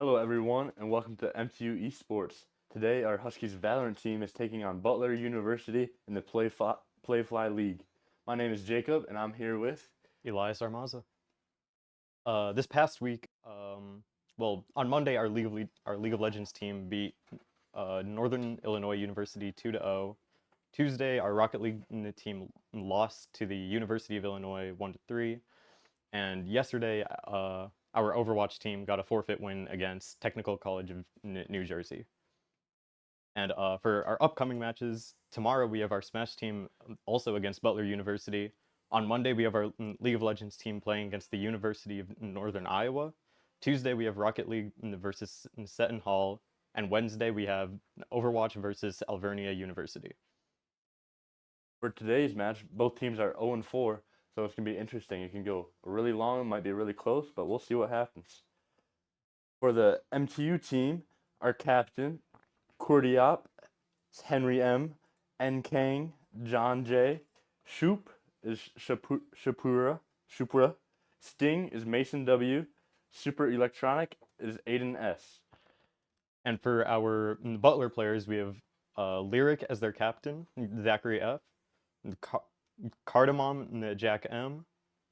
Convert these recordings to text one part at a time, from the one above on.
Hello, everyone, and welcome to MTU Esports. Today, our Huskies Valorant team is taking on Butler University in the Playfly League. My name is Jacob, and I'm here with. Elias Armaza. This past week, on Monday, our League of Legends team beat Northern Illinois University 2-0. Tuesday, our Rocket League team lost to the University of Illinois 1-3, and yesterday, our Overwatch team got a forfeit win against Technical College of New Jersey. And for our upcoming matches, tomorrow we have our Smash team also against Butler University. On Monday, we have our League of Legends team playing against the University of Northern Iowa. Tuesday, we have Rocket League versus Seton Hall. And Wednesday, we have Overwatch versus Alvernia University. For today's match, both teams are 0-4, so it's going to be interesting. It can go really long, it might be really close, but we'll see what happens. For the MTU team, our captain, Kurdiop, Henry M, Nkang, John J, Shoop is Shupura, Sting is Mason W, Super Electronic is Aiden S. And for our Butler players, we have Lyric as their captain, Zachary F, Cardamom, Jack M,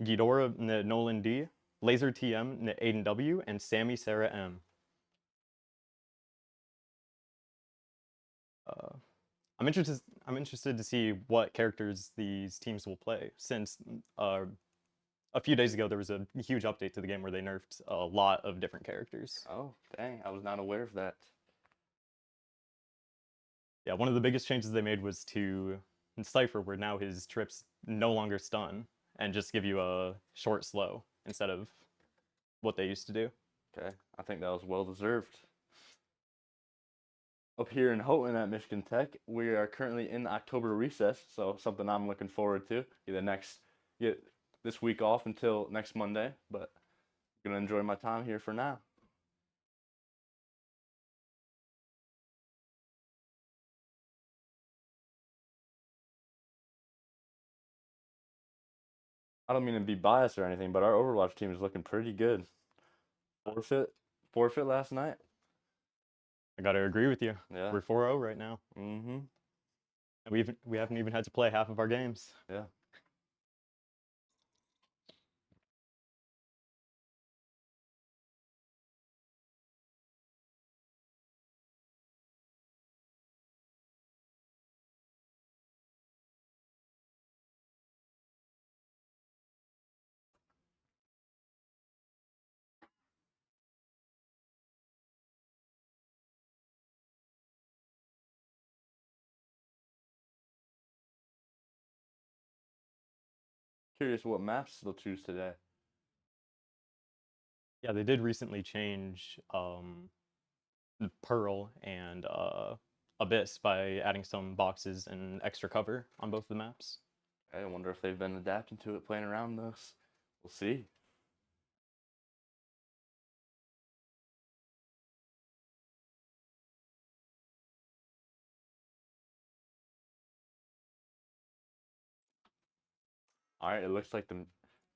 Ghidorah, Nolan D, Laser TM, Aiden W, and Sammy Sarah M. I'm interested to see what characters these teams will play, since a few days ago there was a huge update to the game where they nerfed a lot of different characters. Oh, dang, I was not aware of that. Yeah, one of the biggest changes they made was to Cypher, where now his trips no longer stun and just give you a short slow instead of what they used to do. Okay, I think that was well deserved. Up here in Houghton at Michigan Tech, we are currently in October recess, so something I'm looking forward to. Get this week off until next Monday, but I'm gonna enjoy my time here for now. I don't mean to be biased or anything, but our Overwatch team is looking pretty good. Forfeit, forfeit last night. I gotta agree with you. Yeah. We're 4-0 right now. Mm-hmm. And we haven't even had to play half of our games. Yeah. Curious what maps they'll choose today. Yeah, they did recently change Pearl and Abyss by adding some boxes and extra cover on both the maps. I wonder if they've been adapting to it, playing around those. We'll see. All right, it looks like the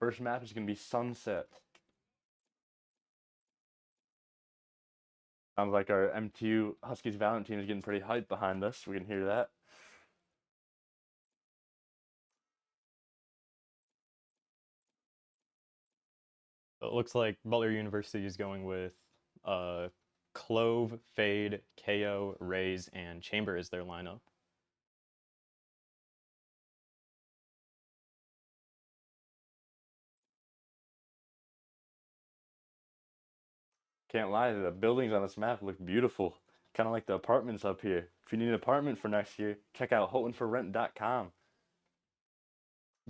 first map is going to be Sunset. Sounds like our MTU Huskies Valorant team is getting pretty hyped behind us. We can hear that. So it looks like Butler University is going with Clove, Fade, KO, Raze, and Chamber as their lineup. Can't lie, the buildings on this map look beautiful. Kind of like the apartments up here. If you need an apartment for next year, check out HoughtonForRent.com.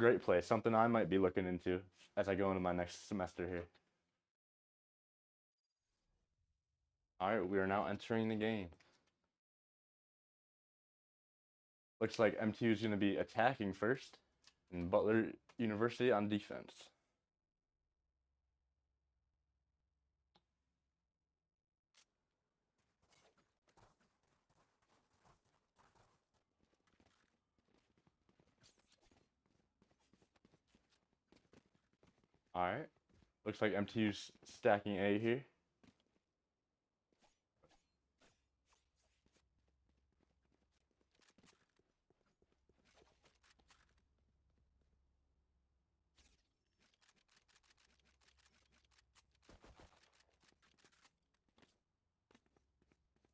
Great place, something I might be looking into as I go into my next semester here. All right, we are now entering the game. Looks like MTU is going to be attacking first, and Butler University on defense. All right, looks like MTU's stacking A here. 'Cause,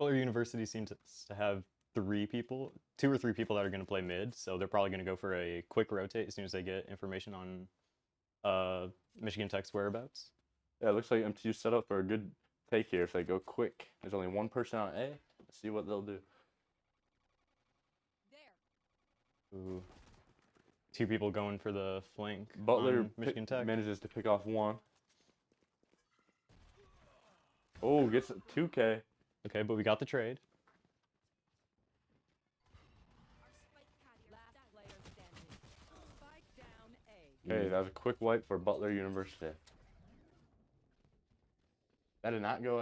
Butler University seems to have two or three people that are going to play mid, so they're probably going to go for a quick rotate as soon as they get information on Michigan Tech's whereabouts. Yeah, it looks like MTU's set up for a good take here if they go quick. There's only one person on A. Let's see what they'll do. Ooh. Two people going for the flank. Butler Michigan Tech manages to pick off one. Oh, gets a 2K. Okay, but we got the trade. Okay, that was a quick wipe for Butler University. That did not go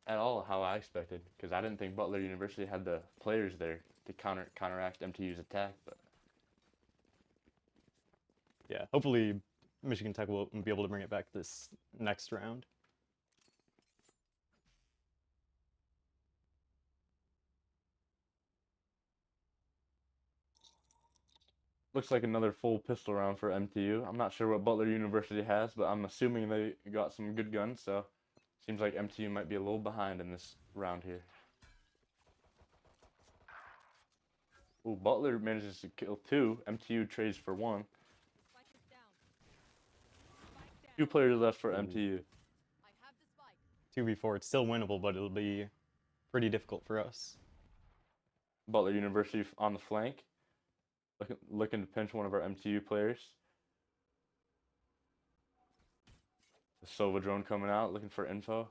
at all how I expected, because I didn't think Butler University had the players there to counteract MTU's attack. But yeah, hopefully Michigan Tech will be able to bring it back this next round. looks like another full pistol round for MTU. I'm not sure what Butler University has, but I'm assuming they got some good guns, so seems like MTU might be a little behind in this round here. Ooh, Butler manages to kill two. MTU trades for one. Two players left for MTU. 2v4, it's still winnable, but it'll be pretty difficult for us. Butler University on the flank, looking to pinch one of our MTU players. The Sova drone coming out, looking for info.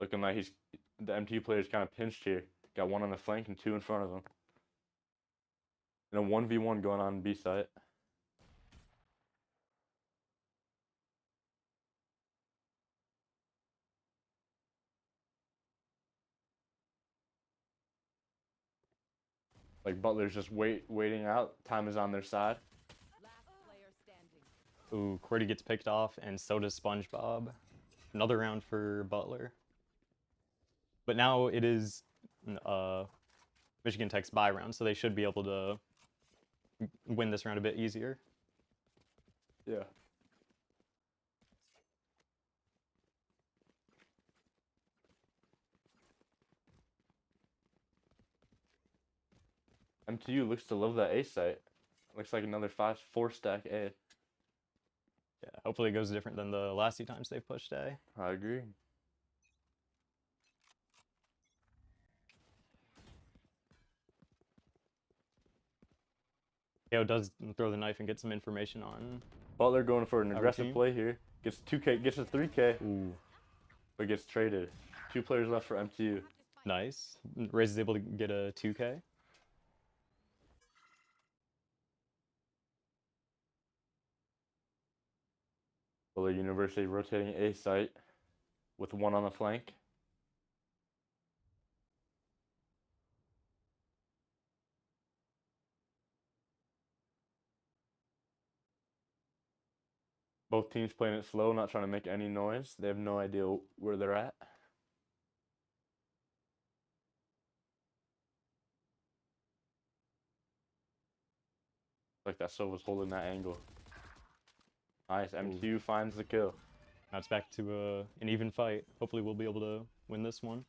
Looking like the MTU player's kind of pinched here. Got one on the flank and two in front of him. And a 1v1 going on B site. Like Butler's just waiting out. Time is on their side. Ooh, Qwerty gets picked off, and so does SpongeBob. Another round for Butler. But now it is Michigan Tech's bye round, so they should be able to win this round a bit easier. Yeah. MTU looks to love that A site. Looks like another 4 stack A. Yeah, hopefully it goes different than the last 2 times they've pushed A. I agree. KO does throw the knife and get some information on Butler going for an aggressive play here. Gets 2K, gets a 3K. Ooh. But gets traded. 2 players left for MTU. Nice. Raze is able to get a 2K. Butler University rotating A site with one on the flank. Both teams playing it slow, not trying to make any noise. They have no idea where they're at. Like that Silva's holding that angle. Nice. MTU finds the kill. Now it's back to an even fight. Hopefully we'll be able to win this one.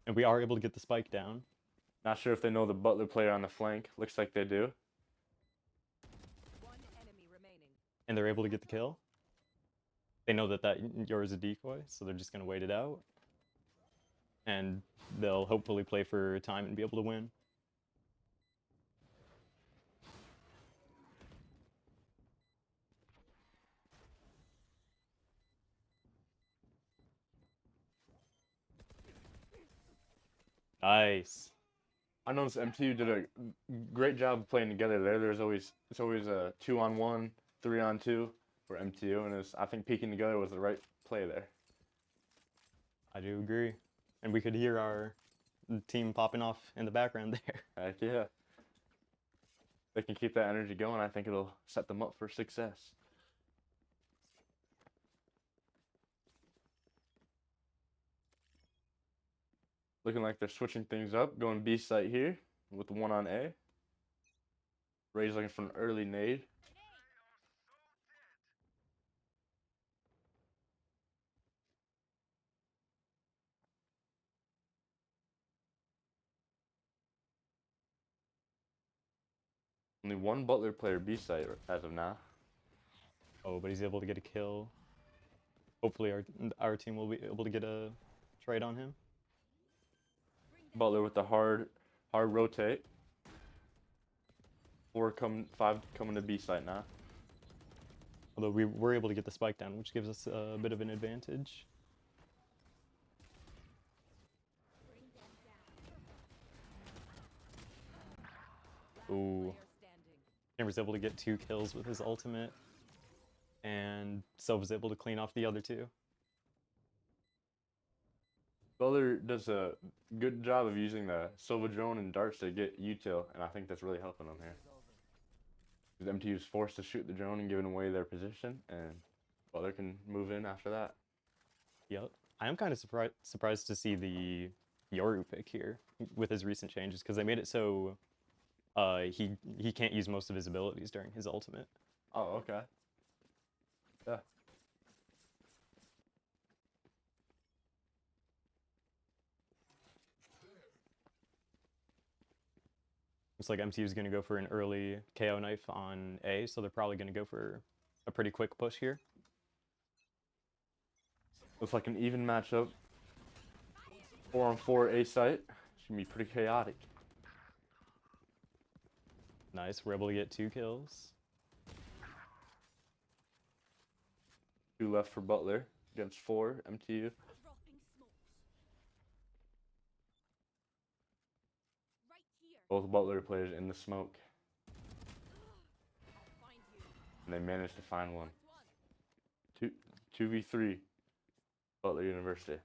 And we are able to get the spike down. Not sure if they know the Butler player on the flank. Looks like they do. And they're able to get the kill. They know that yours is a decoy, so they're just going to wait it out. And they'll hopefully play for time and be able to win. Nice. I noticed MTU did a great job of playing together there. It's always a 2-on-1, 3-on-2 for MTU, and I think peeking together was the right play there. I do agree. And we could hear our team popping off in the background there. Heck yeah. They can keep that energy going. I think it'll set them up for success. Looking like they're switching things up, going B site here. with one on A. Ray's looking for an early nade. Only one Butler player B site as of now. Oh, but he's able to get a kill. Hopefully our team will be able to get a trade on him. Butler with the hard rotate. 5 coming to B site now. Although we were able to get the spike down, which gives us a bit of an advantage. Ooh. Cameron was able to get 2 kills with his ultimate. And Sov was able to clean off the other 2. Butler does a good job of using the Silva drone and darts to get util, and I think that's really helping them here. The MTU is forced to shoot the drone and giving away their position, and Butler can move in after that. Yep. I am kind of surprised to see the Yoru pick here with his recent changes, because they made it so he can't use most of his abilities during his ultimate. Oh, okay. Yeah. Looks like MTU is going to go for an early KO knife on A, so they're probably going to go for a pretty quick push here. Looks like an even matchup. 4-on-4 A site. It's going to be pretty chaotic. Nice, we're able to get 2 kills. 2 left for Butler against 4 MTU. Both Butler players in the smoke. And they managed to find one. 2v3 Butler University.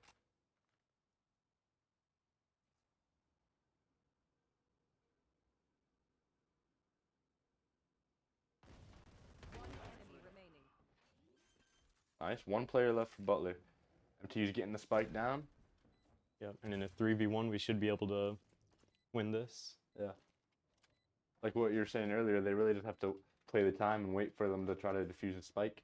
Nice. 1 player left for Butler. MTU's getting the spike down. Yep, and in a 3v1 we should be able to win this. Yeah. Like what you were saying earlier, they really just have to play the time and wait for them to try to defuse a spike.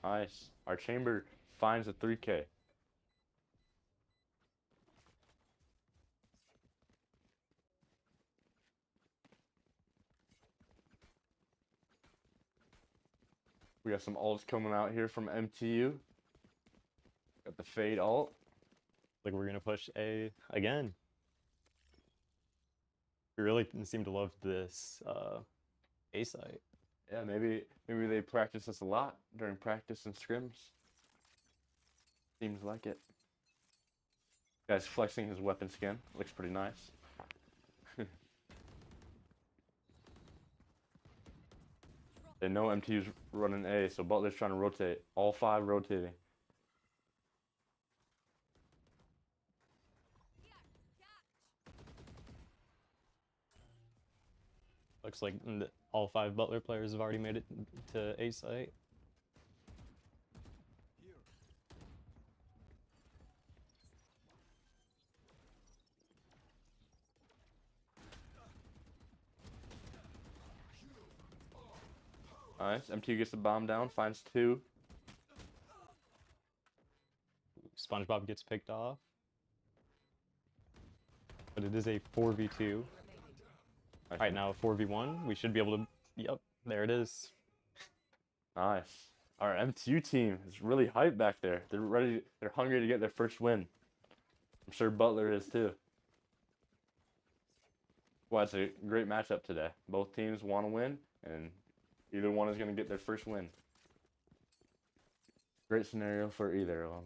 Nice. Our chamber finds a 3K. We got some ults coming out here from MTU. Got the fade ult. Like we're gonna push A again. We really seem to love this A site. Yeah, maybe they practice this a lot during practice and scrims. Seems like it. Guy's flexing his weapon skin. Looks pretty nice. They know MTU's running A, so Butler's trying to rotate. All 5 rotating. Looks like all 5 Butler players have already made it to A site. Nice. MTU gets the bomb down, finds 2. SpongeBob gets picked off. But it is a 4v2. Alright, now a 4v1. We should be able to... Yep, there it is. Nice. Our MTU team is really hyped back there. They're ready. They're hungry to get their first win. I'm sure Butler is too. Well, it's a great matchup today. Both teams want to win, and either one is going to get their first win. Great scenario for either of them.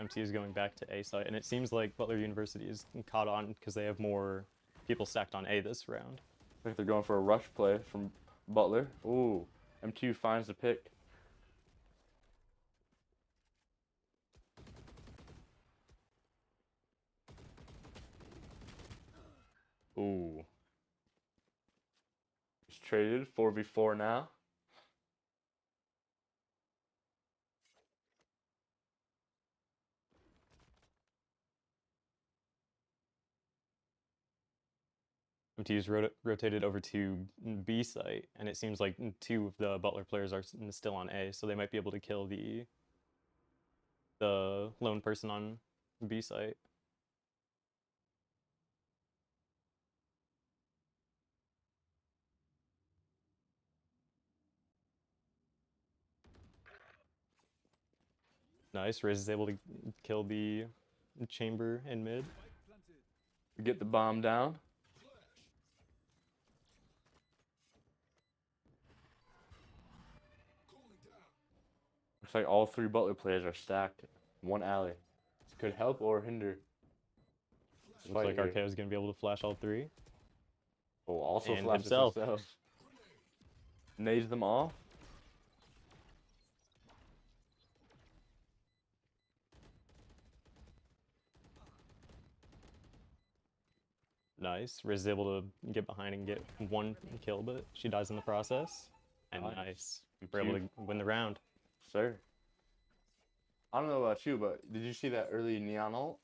MT is going back to A site, and it seems like Butler University is caught on because they have more people stacked on A this round. I think they're going for a rush play from Butler. Ooh, M2 finds the pick. Ooh. He's traded 4v4 now. MTU's rotated over to B site, and it seems like two of the Butler players are still on A, so they might be able to kill the lone person on B site. Nice. Riz is able to kill the chamber in mid. We get the bomb down. Looks like all three Butler players are stacked. One alley. This could help or hinder. Looks like RKO is going to be able to flash all three. Oh, also and flashes himself. Nades them all. Nice. Riz is able to get behind and get one kill, but she dies in the process. And nice. We're able to win the round. Sir. I don't know about you, but did you see that early Neon ult?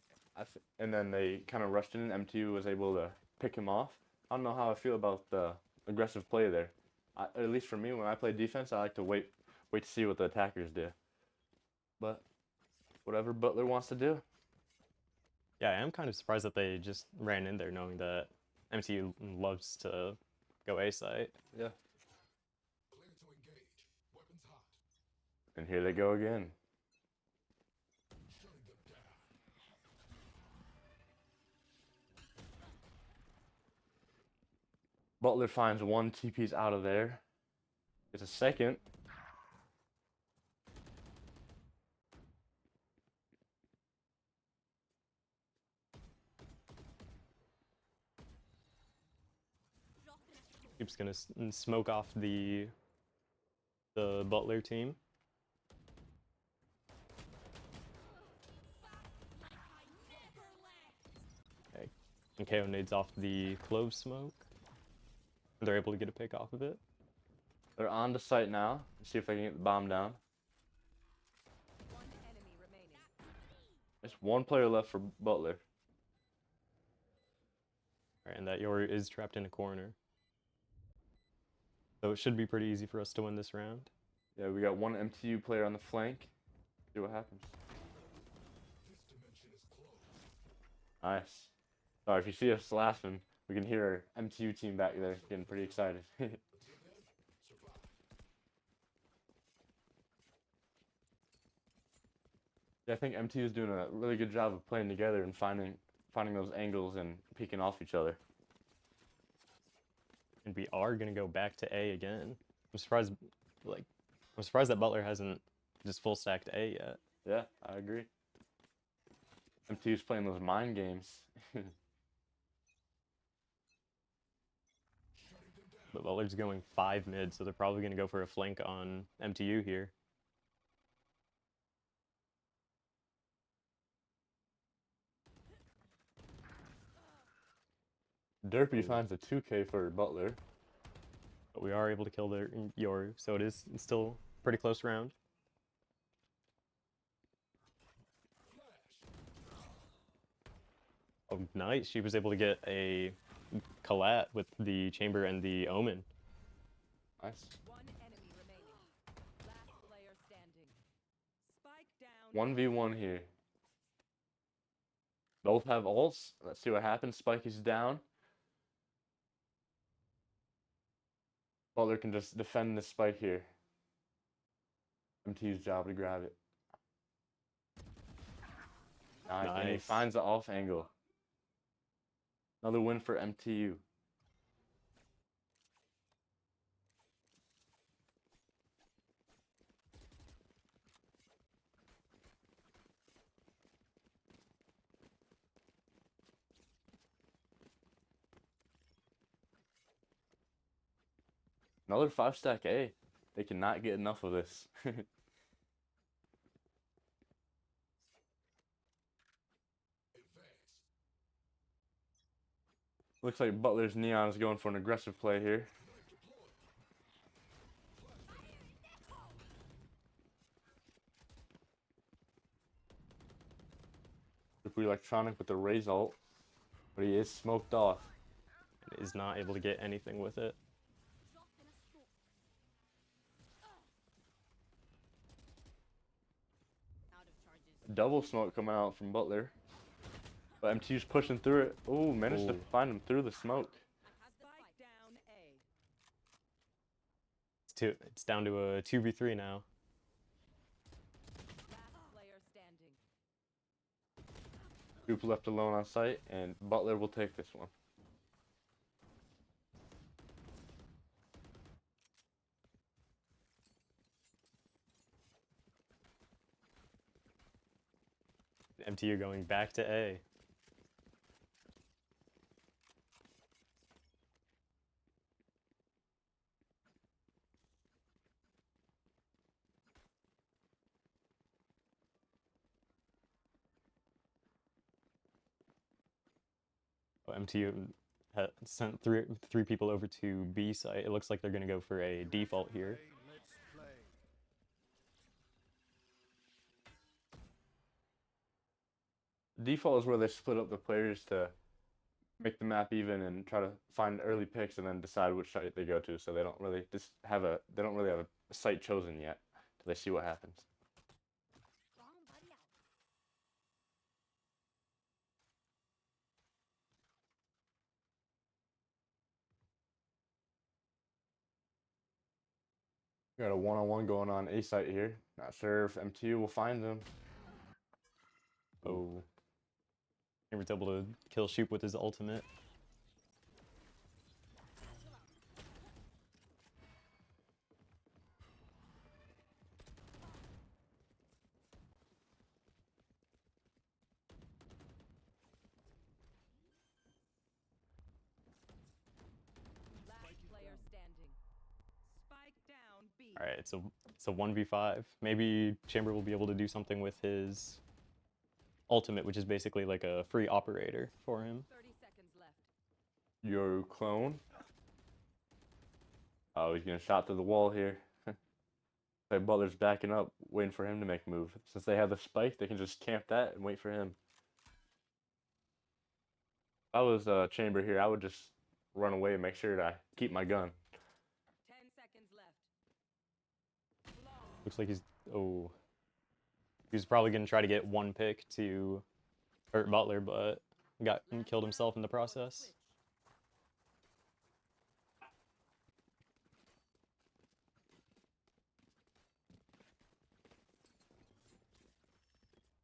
And then they kind of rushed in and M2 was able to pick him off. I don't know how I feel about the aggressive play there. At least for me, when I play defense, I like to wait to see what the attackers do. But whatever Butler wants to do. Yeah, I am kind of surprised that they just ran in there knowing that MTU loves to go A site. Yeah. And here they go again. Butler finds one, TP's out of there. It's a second. Keeps gonna smoke off the Butler team. Okay. And KO nades off the clove smoke. They're able to get a pick off of it. They're on the site now. Let's see if they can get the bomb down. One enemy remaining. There's one player left for Butler. Alright, and that Yor is trapped in a corner. So it should be pretty easy for us to win this round. Yeah, we got one MTU player on the flank. See what happens. Nice. Sorry, if you see us laughing, we can hear our MTU team back there getting pretty excited. Yeah, I think MTU is doing a really good job of playing together and finding those angles and peeking off each other. And we are gonna go back to A again. I'm surprised that Butler hasn't just full stacked A yet. Yeah, I agree. MTU's playing those mind games. But Butler's going 5 mid, so they're probably gonna go for a flank on MTU here. Derpy finds a 2K for Butler. But we are able to kill their Yoru, so it's still a pretty close round. Oh, nice. She was able to get a collat with the chamber and the omen. Nice. One enemy remaining. Last player standing. Spike down. 1v1 here. Both have ults. Let's see what happens. Spike is down. Butler can just defend this spike here. MTU's job to grab it. Nice. And he finds the off angle. Another win for MTU. Another 5-stack A. They cannot get enough of this. Looks like Butler's Neon is going for an aggressive play here. Super Electronic with the raise ult, but he is smoked off. And is not able to get anything with it. Double smoke coming out from Butler. But MTU's pushing through it. Oh, managed to Ooh. find him through the smoke. Spike down A. It's down to a 2v3 now. Last player standing. Dupe left alone on site, and Butler will take this one. MTU going back to A. MTU sent three people over to B site. It looks like they're going to go for a default here. Default is where they split up the players to make the map even and try to find early picks and then decide which site they go to. So they don't really have a site chosen yet till they see what happens. Got a one-on-one going on A site here. Not sure if MTU will find them. Oh. Chamber's able to kill Shoop with his ultimate. Last player standing. Spike down B. All right, it's a 1v5. Maybe Chamber will be able to do something with his ultimate, which is basically like a free operator for him. 30 seconds left. Your clone. Oh, he's getting shot through the wall here. Like Butler's backing up, waiting for him to make a move. Since they have the spike, they can just camp that and wait for him. If I was Chamber here, I would just run away and make sure that I keep my gun. 10 seconds left. Looks like he's probably gonna try to get one pick to hurt Butler, but killed himself in the process.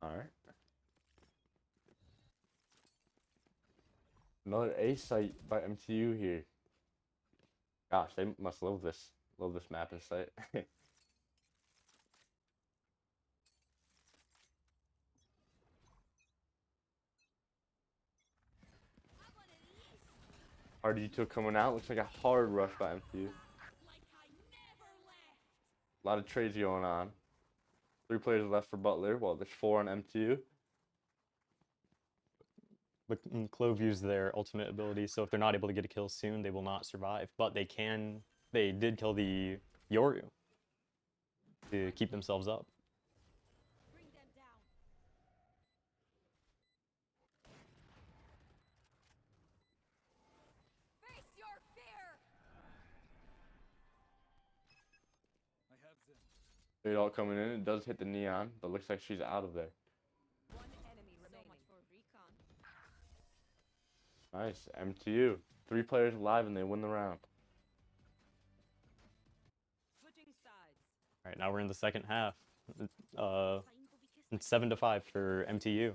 All right. Another A site by MTU here. Gosh, they must love this. Love this map and site. RD2 coming out. Looks like a hard rush by MTU. A lot of trades going on. 3 players left for Butler. Well, there's 4 on MTU. But Clove used their ultimate ability, so if they're not able to get a kill soon, they will not survive. But they did kill the Yoru to keep themselves up. Bring them down. Face your fear. I have them. They're all coming in. It does hit the Neon, but looks like she's out of there. One enemy remaining. So much for recon. Nice. MTU. 3 players alive and they win the round. Switching sides. All right, now we're in the second half. It's 7-5 for MTU.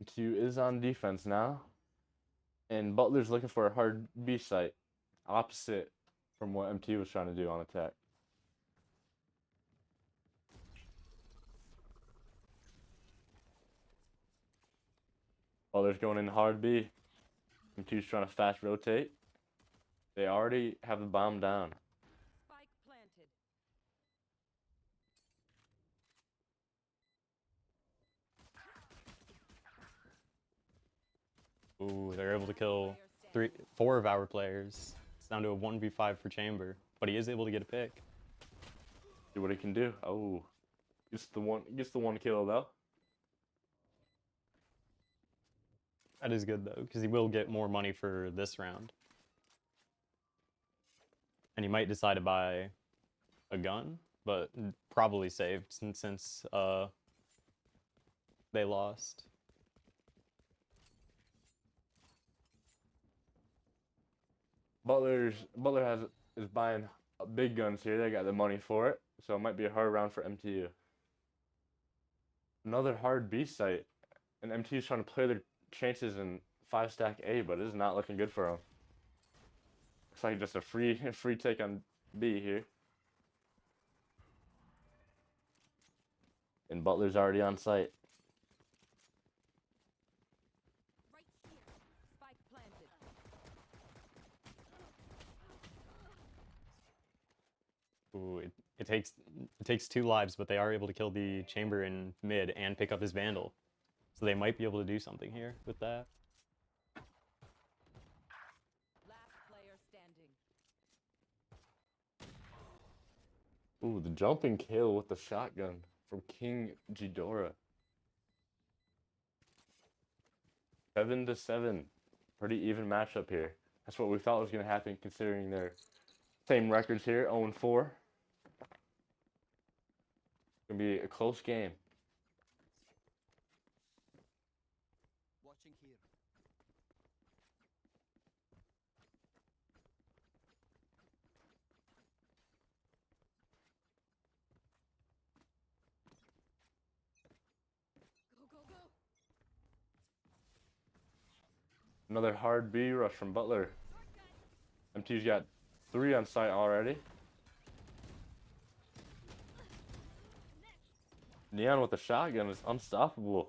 MTU is on defense now, and Butler's looking for a hard B site, opposite from what MTU was trying to do on attack. Butler's going in hard B. MTU's trying to fast rotate. They already have the bomb down. Spike planted. Ooh, they're able to kill Player standing. 4 of our players. It's down to a 1v5 for Chamber, but he is able to get a pick. See what he can do. Oh, gets the one kill though. That is good though, because he will get more money for this round. And he might decide to buy a gun, but probably saved since they lost. Butler is buying big guns here. They got the money for it, so it might be a hard round for MTU. Another hard B site, and MTU's trying to play their chances in 5-stack A, but it is not looking good for them. Looks like just a free take on B here. And Butler's already on site. Right here. Spike planted. Ooh, it takes 2 lives, but they are able to kill the Chamber in mid and pick up his Vandal. So they might be able to do something here with that. Last player standing. Ooh, the jumping kill with the shotgun from King Ghidorah. 7-7. Pretty even matchup here. That's what we thought was going to happen considering their same records here, 0-4. It's going to be a close game. Watching here. Go, go, go. Another hard B rush from Butler. MT's got 3 on site already. Neon with the shotgun is unstoppable.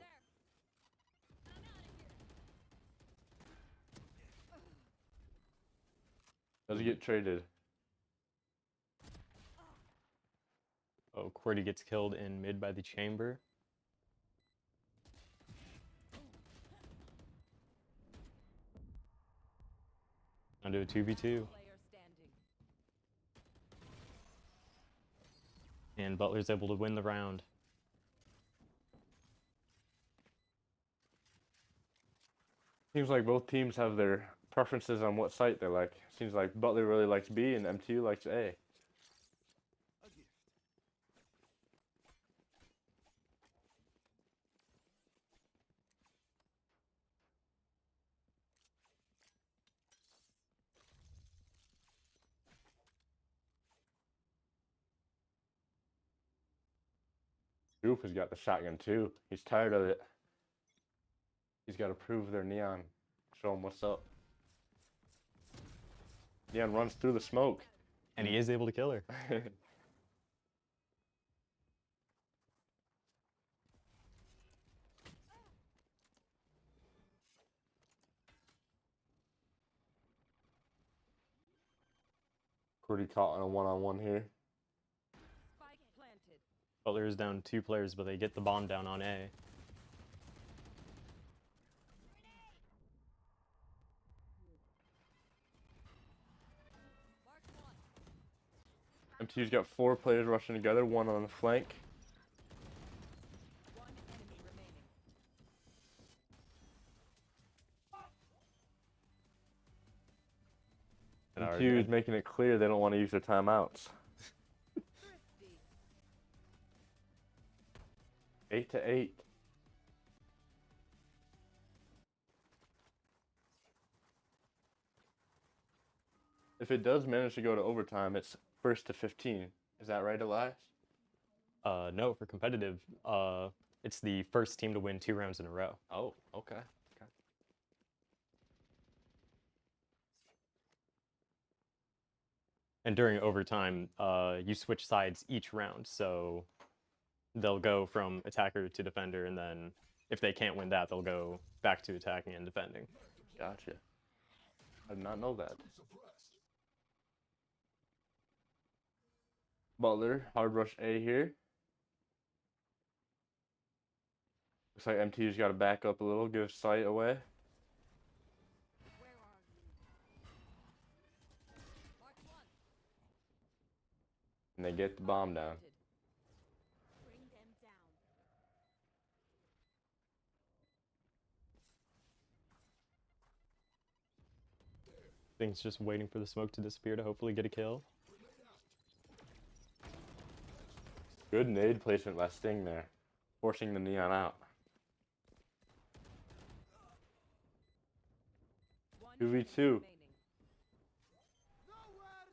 Does he get traded? Oh, QWERTY gets killed in mid by the Chamber. Onto a 2v2. Player standing. And Butler's able to win the round. Seems like both teams have their preferences on what site they like. Seems like Butler really likes B and MTU likes A. A gift. Group has got the shotgun too. He's tired of it. He's got to prove their Neon. Show him what's up. Neon runs through the smoke. And he is able to kill her. Pretty caught on a one-on-one here. Spike planted. Butler is down 2 players, but they get the bomb down on A. Mark one. MTU's got 4 players rushing together, 1 on the flank. One enemy remaining. And MTU's making it clear they don't want to use their timeouts. Thrifty. 8-8. If it does manage to go to overtime, it's 1st to 15. Is that right, Elias? No, for competitive, It's the first team to win 2 rounds in a row. Oh, okay. Okay. And during overtime, you switch sides each round. So they'll go from attacker to defender, and then if they can't win that, they'll go back to attacking and defending. Gotcha. I did not know that. Butler, hard rush A here. Looks like MTU's got to back up a little, give sight away. Where are you? Mark one. And they get the bomb down. Planted. Bring them down. Things just waiting for the smoke to disappear to hopefully get a kill. Good nade placement by Sting there, forcing the Neon out. One 2v2.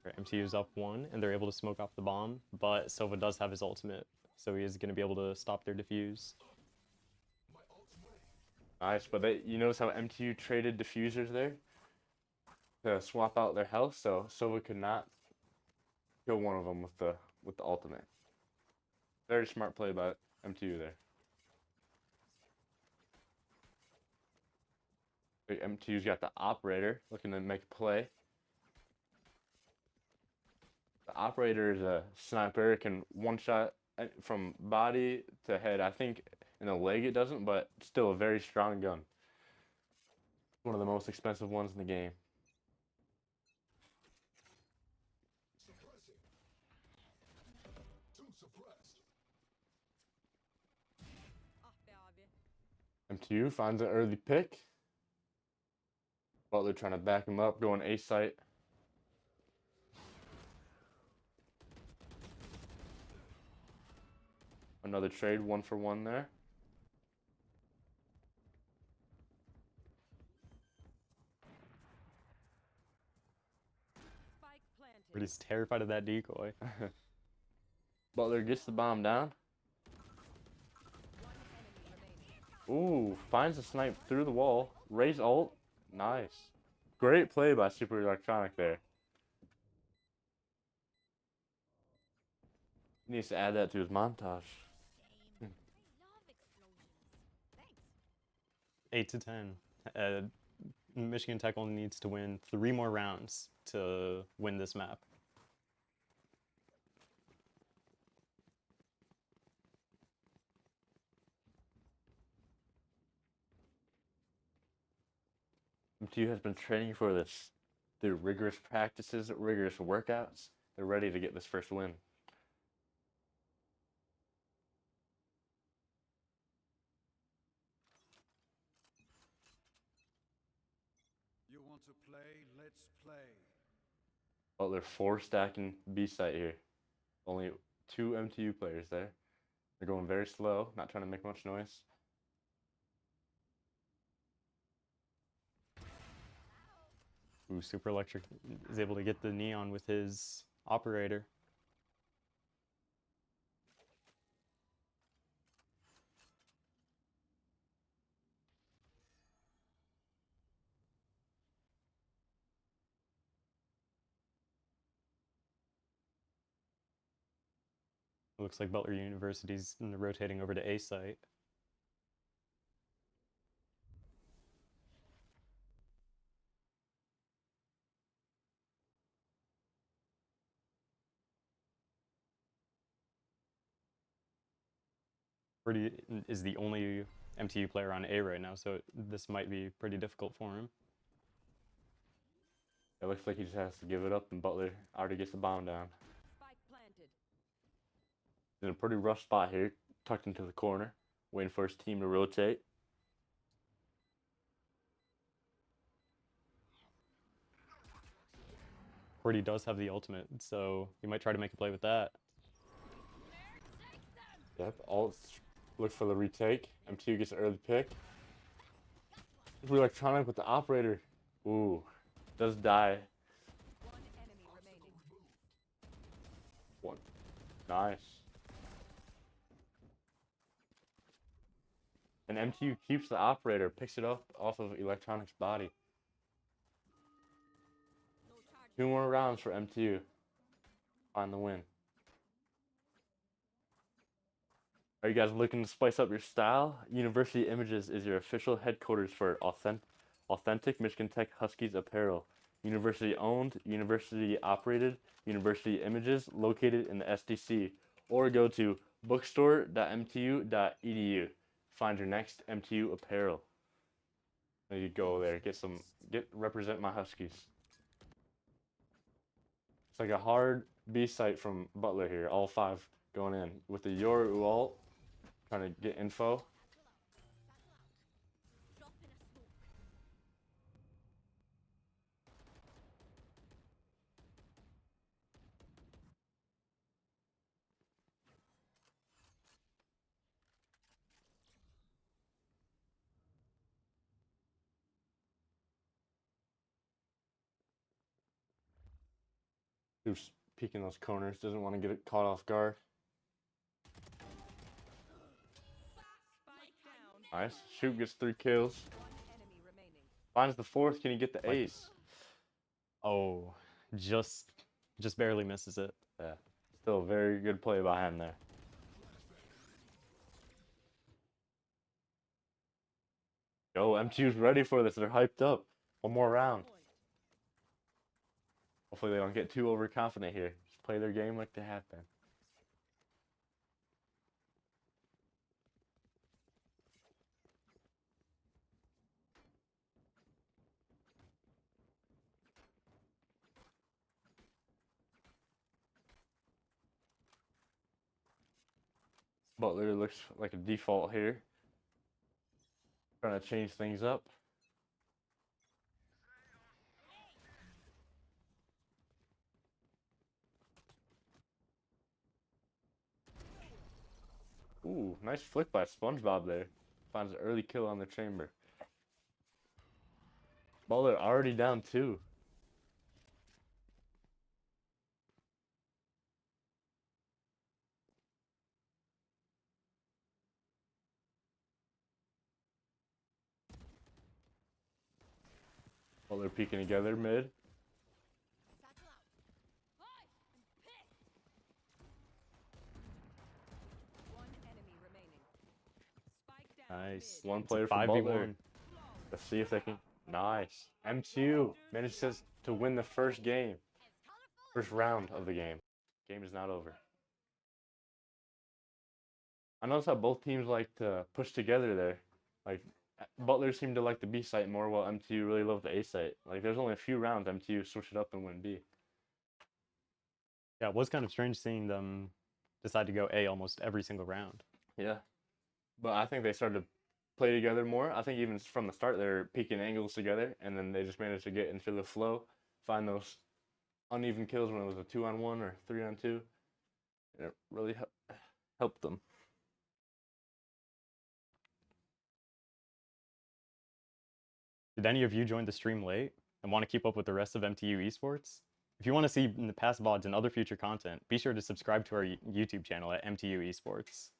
remaining. MTU's up 1, and they're able to smoke off the bomb, but Silva does have his ultimate, so he is going to be able to stop their defuse. Nice, but you notice how MTU traded diffusers there to swap out their health, so Silva could not kill one of them with the ultimate. Very smart play by MTU there. MTU's got the operator looking to make a play. The operator is a sniper, can one shot from body to head. I think in the leg it doesn't, but still a very strong gun. One of the most expensive ones in the game. Ah be abi. MTU finds an early pick. Butler trying to back him up, going A site. Another trade, 1-for-1 there. Spike planted. But he's terrified of that decoy. Butler gets the bomb down. One enemy remaining. Ooh, finds a snipe through the wall. Raise ult. Nice. Great play by Super Electronic there. He needs to add that to his montage. I love explosions. Thanks. 8 to 10. Michigan Tech only needs to win 3 more rounds to win this map. MTU has been training for this through rigorous practices, rigorous workouts. They're ready to get this first win. You want to play? Let's play. Butler 4 stacking B site here. Only 2 MTU players there. They're going very slow, not trying to make much noise. Ooh, Super Electric is able to get the neon with his operator. It looks like Butler University's rotating over to A site. Pretty is the only MTU player on A right now, so this might be pretty difficult for him. It looks like he just has to give it up, and Butler already gets the bomb down. Spike planted. He's in a pretty rough spot here, tucked into the corner, waiting for his team to rotate. Cordy does have the ultimate, so he might try to make a play with that. Yep, all look for the retake. MTU gets an early pick. Super Electronic with the operator. Ooh, does die. One enemy remaining. One. Nice. And MTU keeps the operator, picks it up off of Electronic's body. No charge. 2 more rounds for MTU. Find the win. Are you guys looking to spice up your style? University Images is your official headquarters for authentic Michigan Tech Huskies apparel. University owned, university operated, University Images located in the SDC. Or go to bookstore.mtu.edu. Find your next MTU apparel. There you go there. Represent my Huskies. It's like a hard B site from Butler here. All 5 going in with the Yor Ualt trying to get info. Drop in a smoke. Who's peeking those corners? Doesn't want to get it caught off guard. Spike down. Nice. Shoot gets 3 kills. One enemy remaining. Finds the 4th. Can he get the Like- ace? Oh, just barely misses it. Yeah. Still a very good play by him there. Yo, MTU's ready for this. They're hyped up. One more round. Hopefully they don't get too overconfident here. Just play their game like they have been. Butler looks like a default here. Trying to change things up. Ooh, nice flick by SpongeBob there. Finds an early kill on the chamber. Butler already down 2. Butler peeking together mid. Satchel out. Hi! I'm pissed. One enemy remaining. Spike down. Nice. Mid. One It's a player for Butler. 5v1. Let's see if they can. Nice. MTU manages to win the first game. First round of the game. Game is not over. I noticed how both teams like to push together there. Like, Butler seemed to like the B site more, while MTU really loved the A site. Like, there's only a few rounds MTU switch it up and win B. Yeah, it was kind of strange seeing them decide to go A almost every single round. Yeah. But I think they started to play together more. I think even from the start, they were peeking angles together, and then they just managed to get into the flow, find those uneven kills when it was a 2-on-1 or 3-on-2. And it really helped them. Did any of you join the stream late and want to keep up with the rest of MTU esports? If you want to see the past VODs and other future content, be sure to subscribe to our YouTube channel at MTU Esports.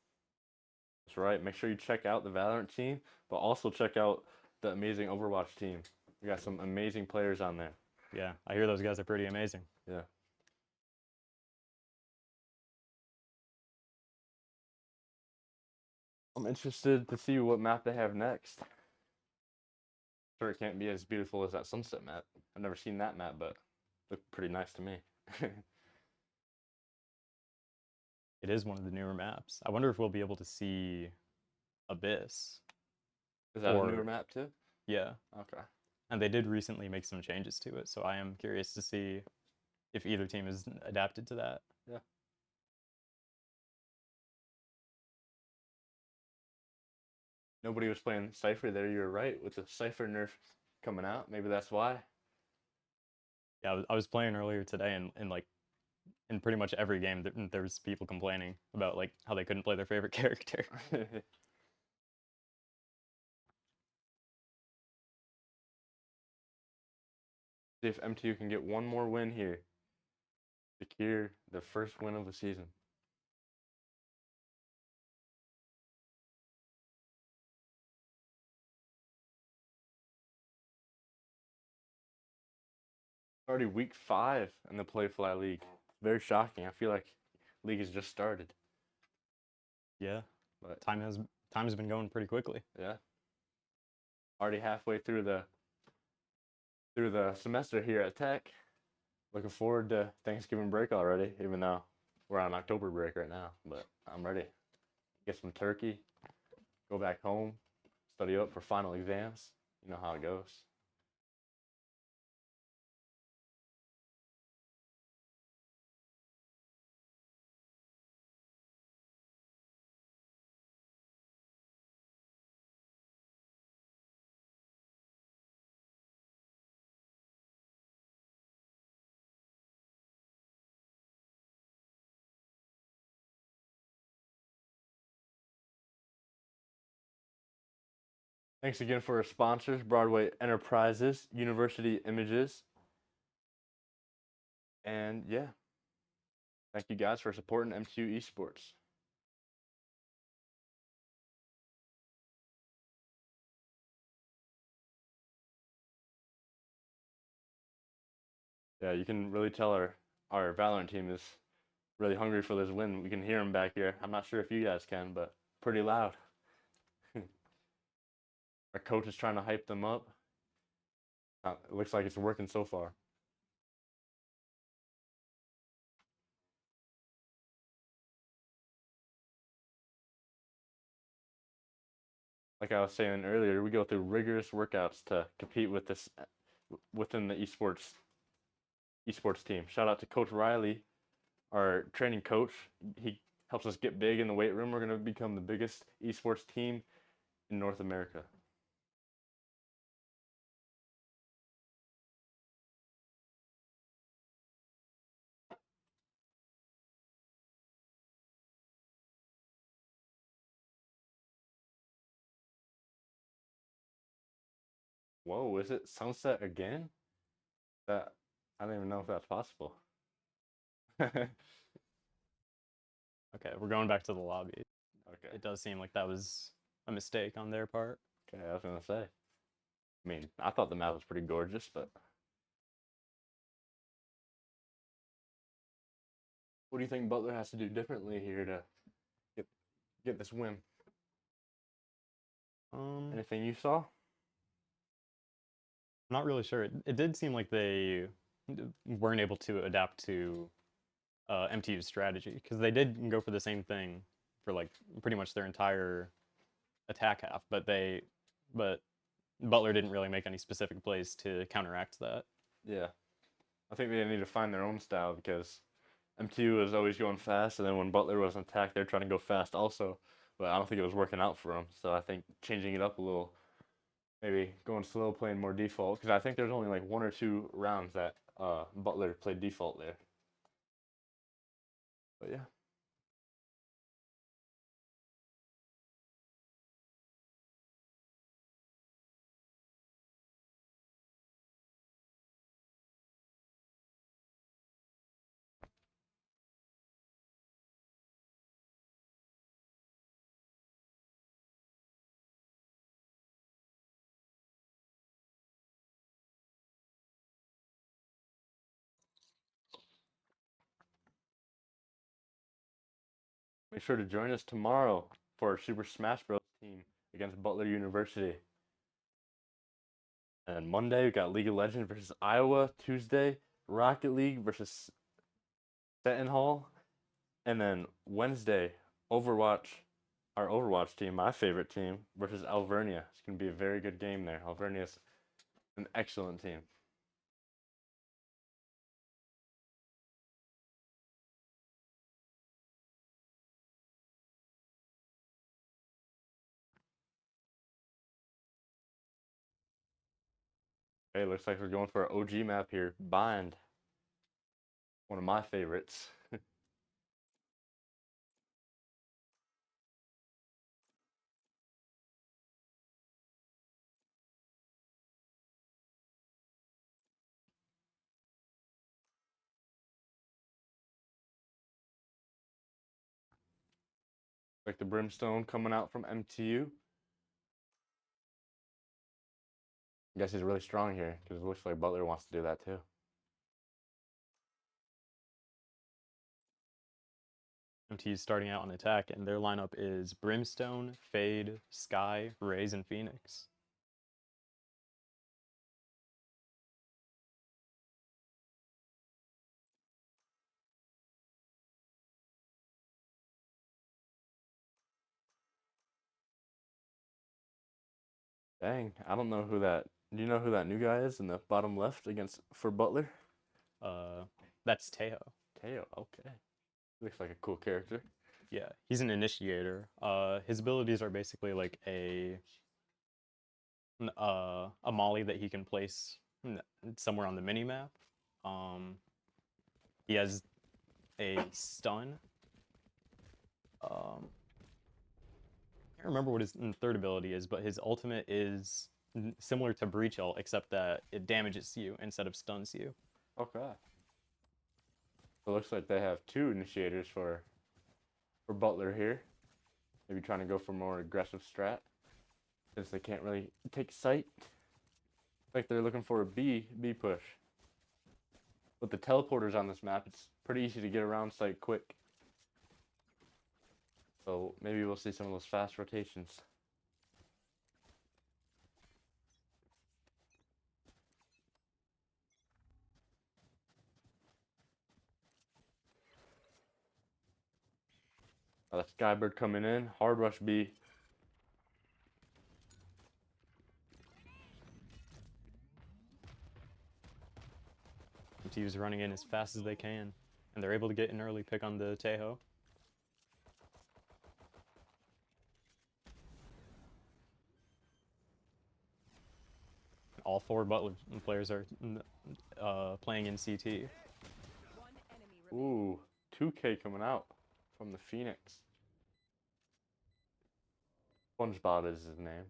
That's right. Make sure you check out the Valorant team, but also check out the amazing Overwatch team. We got some amazing players on there. Yeah, I hear those guys are pretty amazing. Yeah. I'm interested to see what map they have next. Sure, it can't be as beautiful as that sunset map. I've never seen that map, but it looked pretty nice to me. It is one of the newer maps. I wonder if we'll be able to see Abyss. Is that a Or- newer map too? Yeah, Okay. and they did recently make some changes to it, so I am curious to see if either team is adapted to that. Yeah. Nobody was playing Cypher there. You were right with the Cypher nerf coming out. Maybe that's why. Yeah, I was playing earlier today, and like in pretty much every game, there was people complaining about like how they couldn't play their favorite character. See if MTU can get one more win here. Secure the first win of the season. Already week 5 in the Playfly League. Very shocking. I feel like league has just started. Yeah, But time's been going pretty quickly. yeah, already halfway through the semester here at Tech. Looking forward to Thanksgiving break already, even though we're on October break right now. But I'm ready. Get some turkey, go back home, study up for final exams. You know how it goes. Thanks again for our sponsors, Broadway Enterprises, University Images, and yeah, thank you guys for supporting MTU Esports. Yeah, you can really tell our Valorant team is really hungry for this win. We can hear them back here. I'm not sure if you guys can, but pretty loud. Our coach is trying to hype them up. It looks like it's working so far. Like I was saying earlier, we go through rigorous workouts to compete with this within the esports team. Shout out to Coach Riley, our training coach. He helps us get big in the weight room. We're going to become the biggest esports team in North America. Whoa, is it sunset again? That I don't even know if that's possible. Okay, Okay, we're going back to the lobby. It does seem like that was a mistake on their part. okay, I was gonna say. I mean, I thought the map was pretty gorgeous, but what do you think Butler has to do differently here to get this win? Anything you saw? Not really sure. It did seem like they weren't able to adapt to MTU's strategy because they did go for the same thing for like pretty much their entire attack half, but Butler didn't really make any specific plays to counteract that. Yeah, I think they need to find their own style because MTU was always going fast, and then when Butler was on attack, they're trying to go fast also. But I don't think it was working out for them. So I think changing it up a little, maybe going slow, playing more default, because I think there's only like 1 or 2 rounds that Butler played default there. But yeah. Make sure to join us tomorrow for our Super Smash Bros. Team against Butler University. And Monday, we got League of Legends versus Iowa. Tuesday, Rocket League versus Seton Hall. And then Wednesday, Overwatch, our Overwatch team, my favorite team, versus Alvernia. It's going to be a very good game there. Alvernia's an excellent team. Hey, looks like we're going for our OG map here. Bind. One of my favorites. Like the Brimstone coming out from MTU. I guess he's really strong here because it looks like Butler wants to do that too. MT's starting out on attack, and their lineup is Brimstone, Fade, Sky, Raze, and Phoenix. Dang, I don't know who that. Do you know who that new guy is in the bottom left against for Butler? That's Teo. Teo. Okay, looks like a cool character. Yeah, he's an initiator. His abilities are basically like a molly that he can place somewhere on the mini map. He has a stun. I can't remember what his third ability is, but his ultimate is similar to Breach ult, except that it damages you instead of stuns you. Okay. So it looks like they have two initiators for Butler here. Maybe trying to go for more aggressive strat since they can't really take sight. Like they're looking for a B push. With the teleporters on this map, it's pretty easy to get around site quick. So maybe we'll see some of those fast rotations. That Skybird coming in. Hard rush B. MTU's running in as fast as they can, and they're able to get an early pick on the Tejo. All four Butler players are playing in CT. One enemy remaining. Ooh, 2K coming out from the Phoenix. SpongeBob is his name.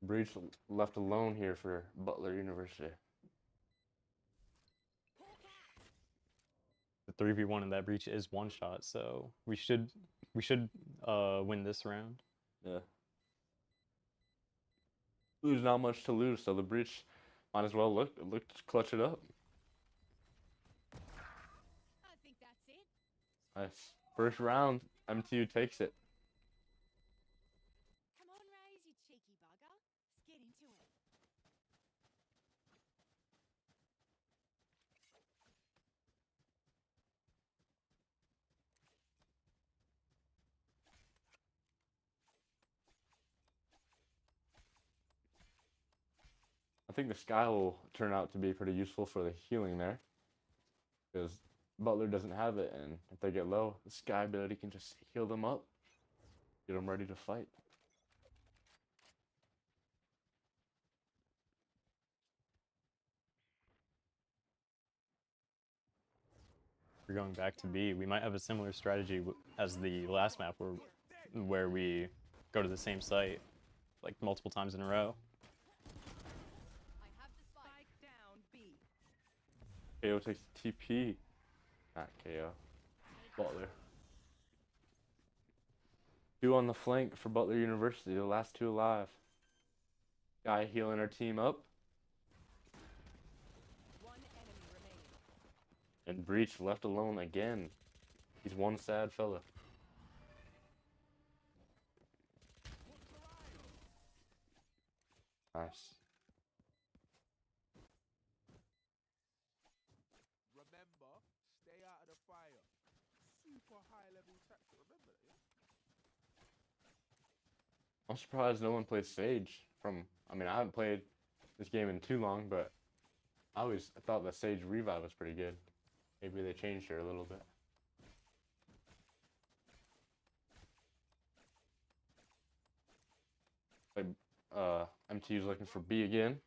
Breach left alone here for Butler University. The 3v1 in that Breach is one shot, so we should win this round. Yeah. There's not much to lose, so the Breach might as well look to clutch it up. I think that's it. Nice. First round, MTU takes it. Come on, Raze, you cheeky bugger. Let's get into it. I think the Sky will turn out to be pretty useful for the healing there. Because Butler doesn't have it, and if they get low, the Sky ability can just heal them up, get them ready to fight. We're going back to B. We might have a similar strategy as the last map where we go to the same site like multiple times in a row. I have the spike. Spike down B. KO takes the TP. Not KO. Butler. Two on the flank for Butler University, the last two alive. Guy healing our team up. One enemy remaining. And Breach left alone again. He's one sad fella. Nice. Remember, stay out of the fire. Super high level tactic. Remember that, yeah? I'm surprised no one plays Sage I mean, I haven't played this game in too long, but I always thought the Sage revive was pretty good. Maybe they changed her a little bit. Like, MTU's looking for B again.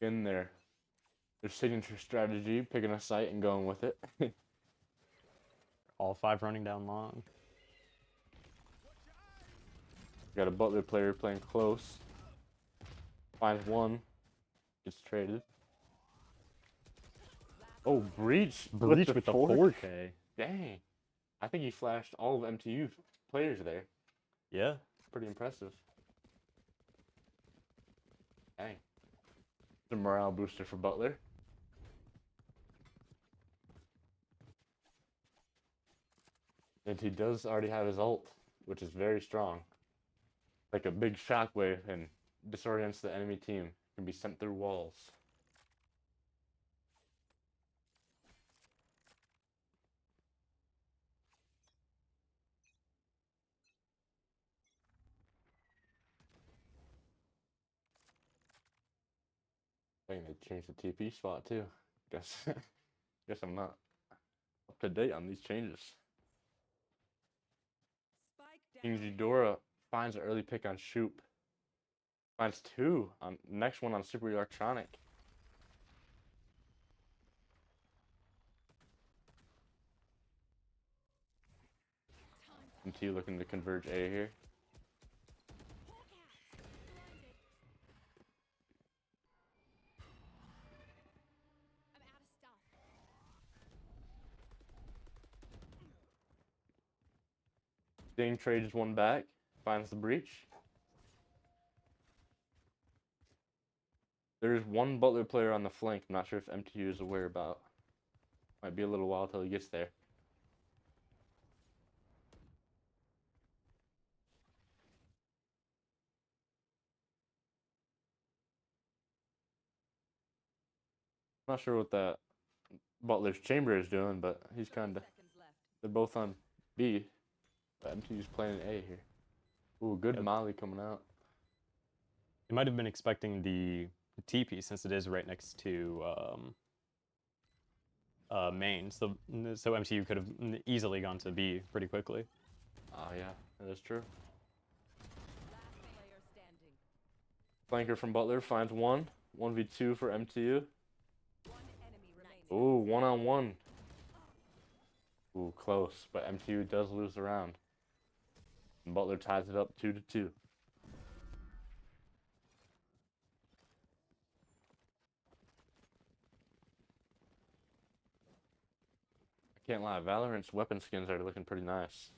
In their signature strategy, picking a site and going with it. All five running down long. Got a Butler player playing close. Finds one. Gets traded. Oh, Breach. Breach with the 4K. Dang. I think he flashed all of MTU players there. Yeah. Pretty impressive. Dang. The morale booster for Butler. And he does already have his ult, which is very strong. Like a big shockwave and disorients the enemy team. Can be sent through walls. I think they changed the TP spot too. Guess guess I'm not up to date on these changes. Spike King down. Ghidorah finds an early pick on Shoop. Finds two on next one on Super Electronic. MT looking to converge A here. Hawk out. Blinded. I'm out of stuff. Ding trades one back. Finds the breach. There's one Butler player on the flank. I'm not sure if MTU is aware about. Might be a little while till he gets there. Not sure what that Butler's chamber is doing, but he's 30 kind of. seconds left. They're both on B. But MTU's playing A here. Ooh, good Yep. molly coming out. They might have been expecting the TP since it is right next to main. So MTU could have easily gone to B pretty quickly. Oh yeah, that is true. Last player standing. Flanker from Butler finds one. 1v2 for MTU. One enemy remaining. Ooh, one-on-one. Ooh, close, but MTU does lose the round. And Butler ties it up 2-2. I can't lie, Valorant's weapon skins are looking pretty nice.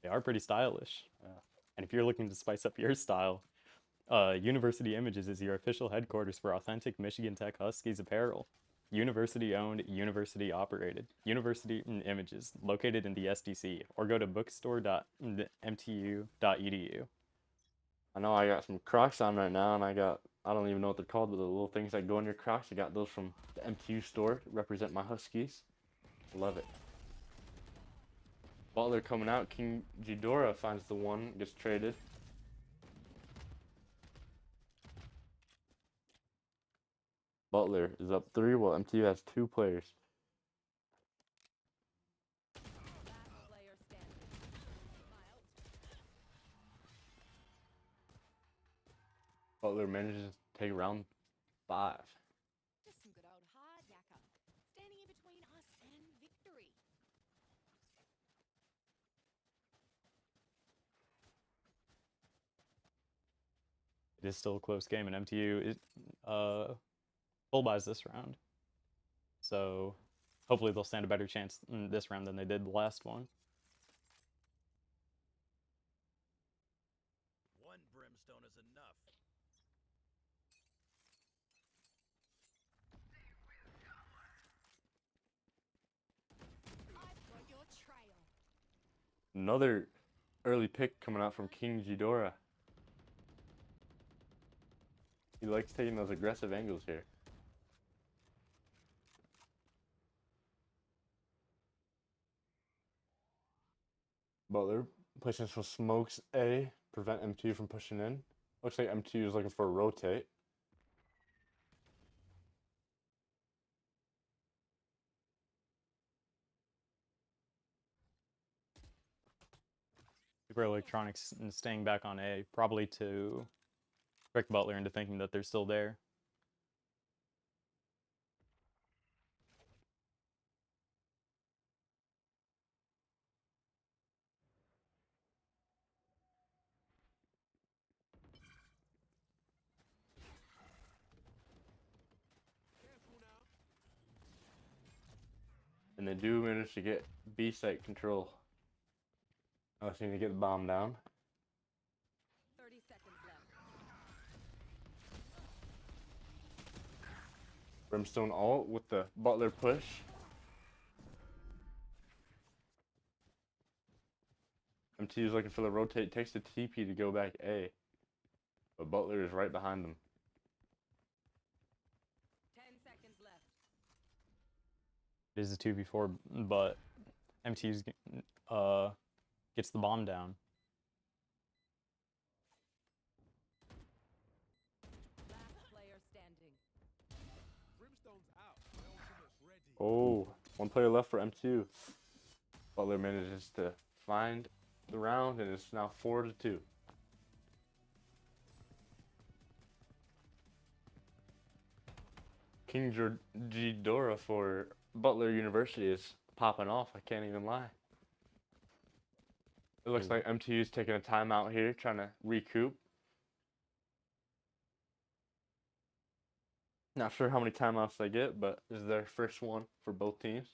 They are pretty stylish. Yeah. And if you're looking to spice up your style, University Images is your official headquarters for authentic Michigan Tech Huskies apparel. University owned, university operated. University Images, located in the SDC, or go to bookstore.mtu.edu. I know I got some Crocs on right now, and I don't even know what they're called, but the little things that go in your Crocs, I got those from the MTU store to represent my Huskies. Love it. Butler coming out, King Ghidorah finds the one, gets traded. Butler is up 3, while MTU has 2 players. Last player standing. Butler manages to take round 5. Just some good old hard yakka. Standing in between us and victory. It is still a close game, and MTU is full buys this round. So hopefully they'll stand a better chance in this round than they did the last one. One brimstone is enough. I've got your trail. Another early pick coming out from King Ghidorah. He likes taking those aggressive angles here. Butler placing some smokes A, prevent MTU from pushing in. Looks like MTU is looking for a rotate. Super Electronics staying back on A, probably to trick Butler into thinking that they're still there. Careful now. And they do manage to get B site control. I seem to get the bomb down. 30 seconds left. Brimstone ult with the Butler push. MTU's looking for the rotate. Takes the TP to go back A. But Butler is right behind them. 10 seconds left. It is a 2v4, but MTU's gets the bomb down. Last player standing. Brimstone's out. My ultimate's ready. Oh, one player left for M2. Butler manages to find the round, and it's now 4-2. King Ghidorah for Butler University is popping off. I can't even lie. It looks like MTU's taking a timeout here, trying to recoup. Not sure how many timeouts they get, but this is their first one for both teams.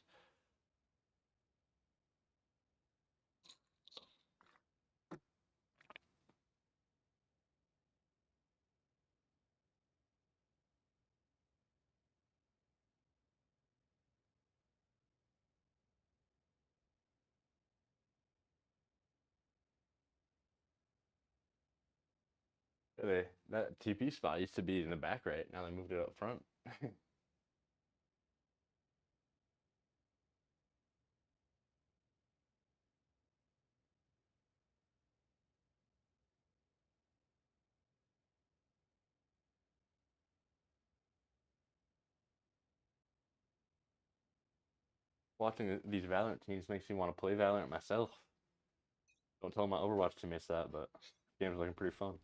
That TP spot used to be in the back right. Now they moved it up front. Watching these Valorant teams makes me want to play Valorant myself. Don't tell my Overwatch teammates that, but the game's looking pretty fun.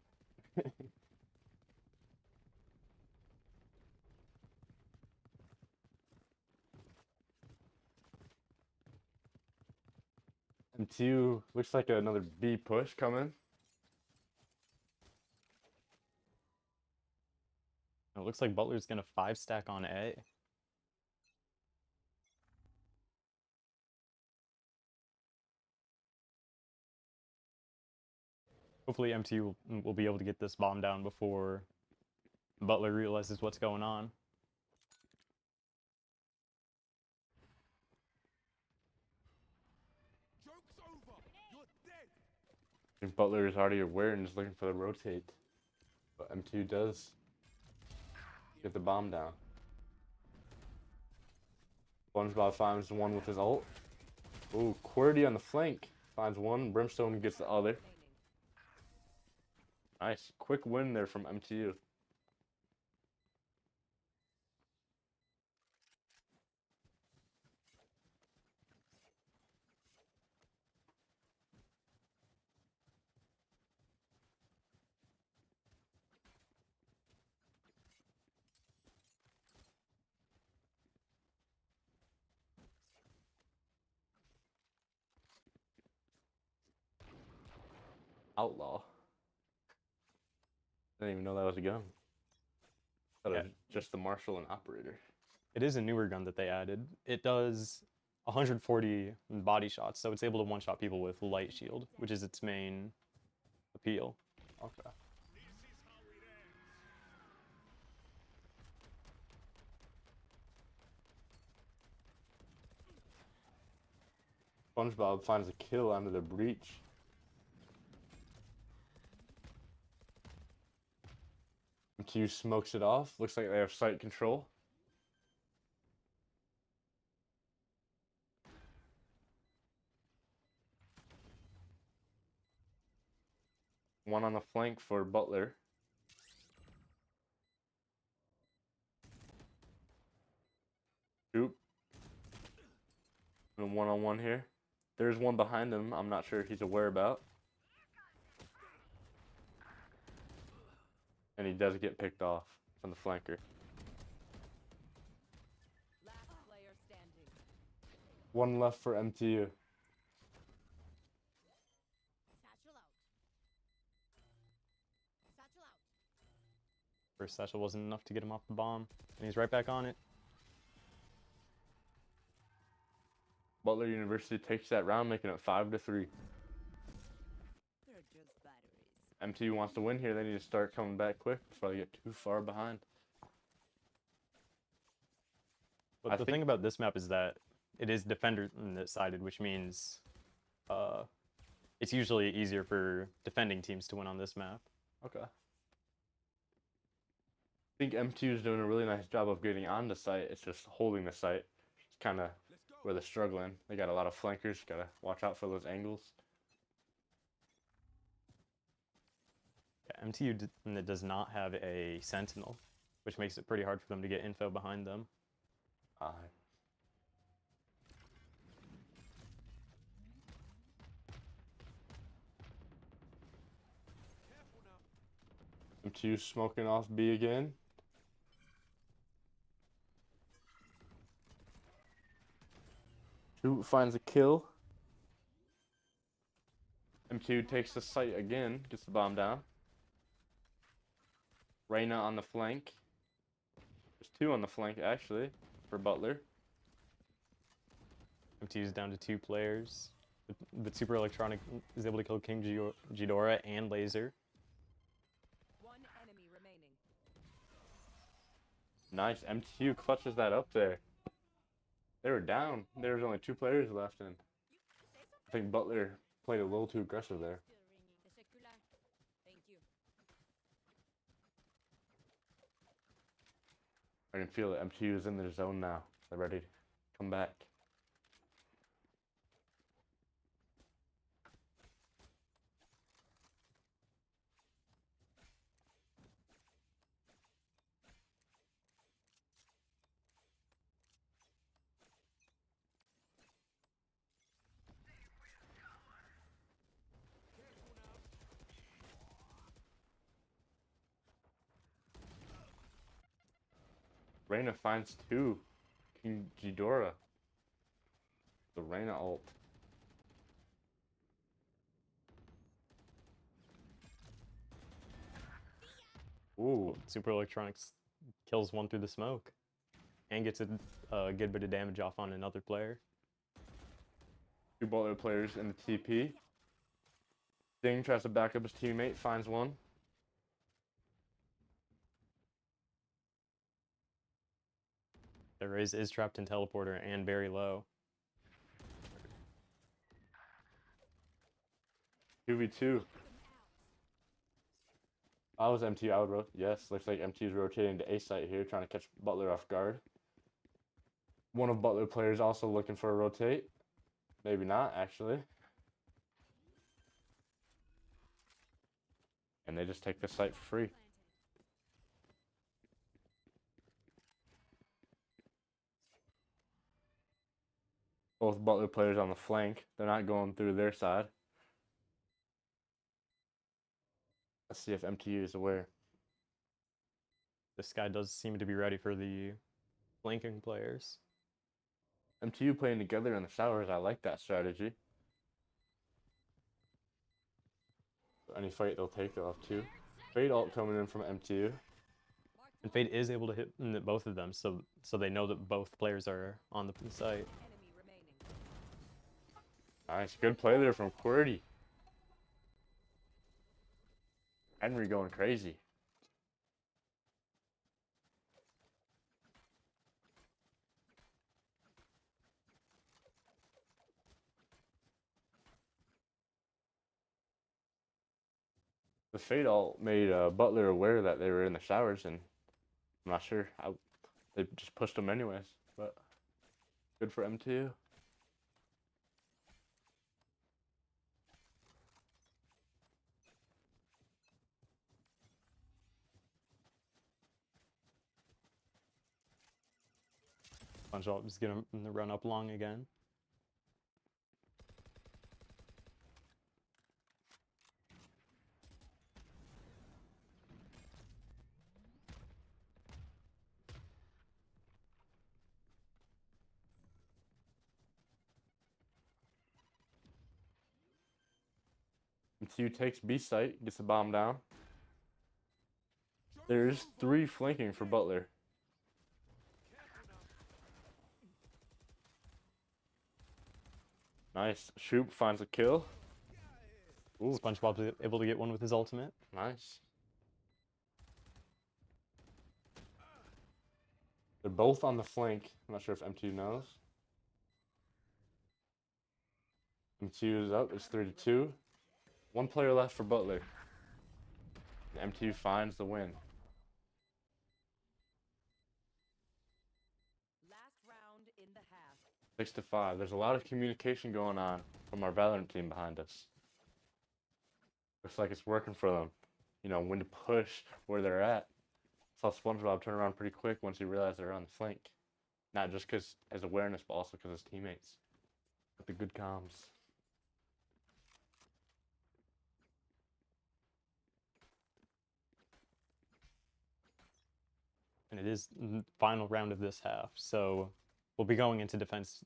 M2 looks like another B push coming. It looks like Butler's gonna 5-stack on A. Hopefully MTU will be able to get this bomb down before Butler realizes what's going on. Joke's over. You're dead. I think Butler is already aware and is looking for the rotate. But M2 does get the bomb down. SpongeBob finds one with his ult. Ooh, QWERTY on the flank. Finds one. Brimstone gets the other. Remaining. Nice. Quick win there from MTU. Outlaw. I didn't even know that was a gun. Thought it was just the marshal and operator. It is a newer gun that they added. It does 140 body shots, so it's able to one-shot people with light shield, which is its main appeal. Okay. SpongeBob finds a kill under the breach. MTU smokes it off. Looks like they have sight control. One on the flank for Butler. Oop. And one-on-one here. There's one behind him. I'm not sure if he's aware about. And he does get picked off from the flanker. Last player standing. One left for MTU. Satchel out. Satchel out. First satchel wasn't enough to get him off the bomb, and he's right back on it. Butler University takes that round, making it 5-3. They're just batteries. MTU wants to win here. They need to start coming back quick before they get too far behind. But the thing about this map is that it is defender-sided, which means It's usually easier for defending teams to win on this map. Okay. I think MTU is doing a really nice job of getting on the site. It's just holding the site. It's kind of where they're struggling. They got a lot of flankers. Gotta watch out for those angles. Yeah, MTU does not have a sentinel, which makes it pretty hard for them to get info behind them. MTU smoking off B again. Shoot finds a kill. M2 takes the site again, gets the bomb down. Reyna on the flank. There's two on the flank actually for Butler. MTU is down to 2 players. But Super Electronic is able to kill King Ghidorah and Laser. One enemy remaining. Nice, MTU clutches that up there. They were down. There was only 2 players left, and I think Butler played a little too aggressive there. Teşekkürler. Thank you. I can feel it. MTU is in their zone now. They're ready to come back. Reyna finds 2. King Ghidorah. The Reyna ult. Ooh. Super Electronics kills one through the smoke and gets a good bit of damage off on another player. 2 Butler players in the TP. Ding tries to back up his teammate, finds one. The Raze is trapped in teleporter and very low. 2v2. I was MTU, I would rotate. Yes, looks like MTU's rotating to A site here, trying to catch Butler off guard. One of Butler players also looking for a rotate. Maybe not, actually. And they just take the site for free. Both Butler players on the flank. They're not going through their side. Let's see if MTU is aware. This guy does seem to be ready for the flanking players. MTU playing together in the showers. I like that strategy. Any fight they'll take, they'll have 2. Fade ult coming in from MTU. And Fade is able to hit both of them, so they know that both players are on the site. Enemy remaining. Nice, good play there from QWERTY. Henry going crazy. The Fade ult made Butler aware that they were in the showers, and I'm not sure how they just pushed them anyways. But good for M2. SpongeBob is gonna run up long again. M2 takes B site, gets the bomb down. There's 3 flanking for Butler. Nice. Shoop finds a kill. Ooh, SpongeBob's able to get one with his ultimate. nice. They're both on the flank. I'm not sure if M2 knows. M2 is up. It's 3-2. One player left for Butler. MTU finds the win. Last round in the half. 6-5. There's a lot of communication going on from our Valorant team behind us. Looks like it's working for them. You know, when to push where they're at. Saw SpongeBob turn around pretty quick once he realized they're on the flank. Not just because his awareness, but also because his teammates. With the good comms. And it is the final round of this half, so we'll be going into defense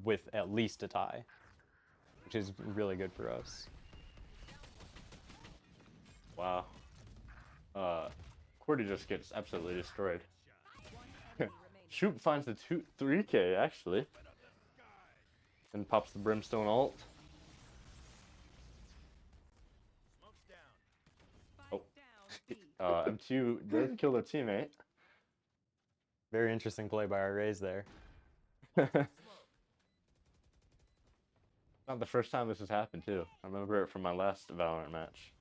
with at least a tie, which is really good for us. Wow. Cordy just gets absolutely destroyed. One enemy remaining. Shoot finds the 3K actually. And pops the Brimstone ult. Spike Oh. down B. M2 does kill their teammate. Very interesting play by our Rays there. Not the first time this has happened too. I remember it from my last Valorant match.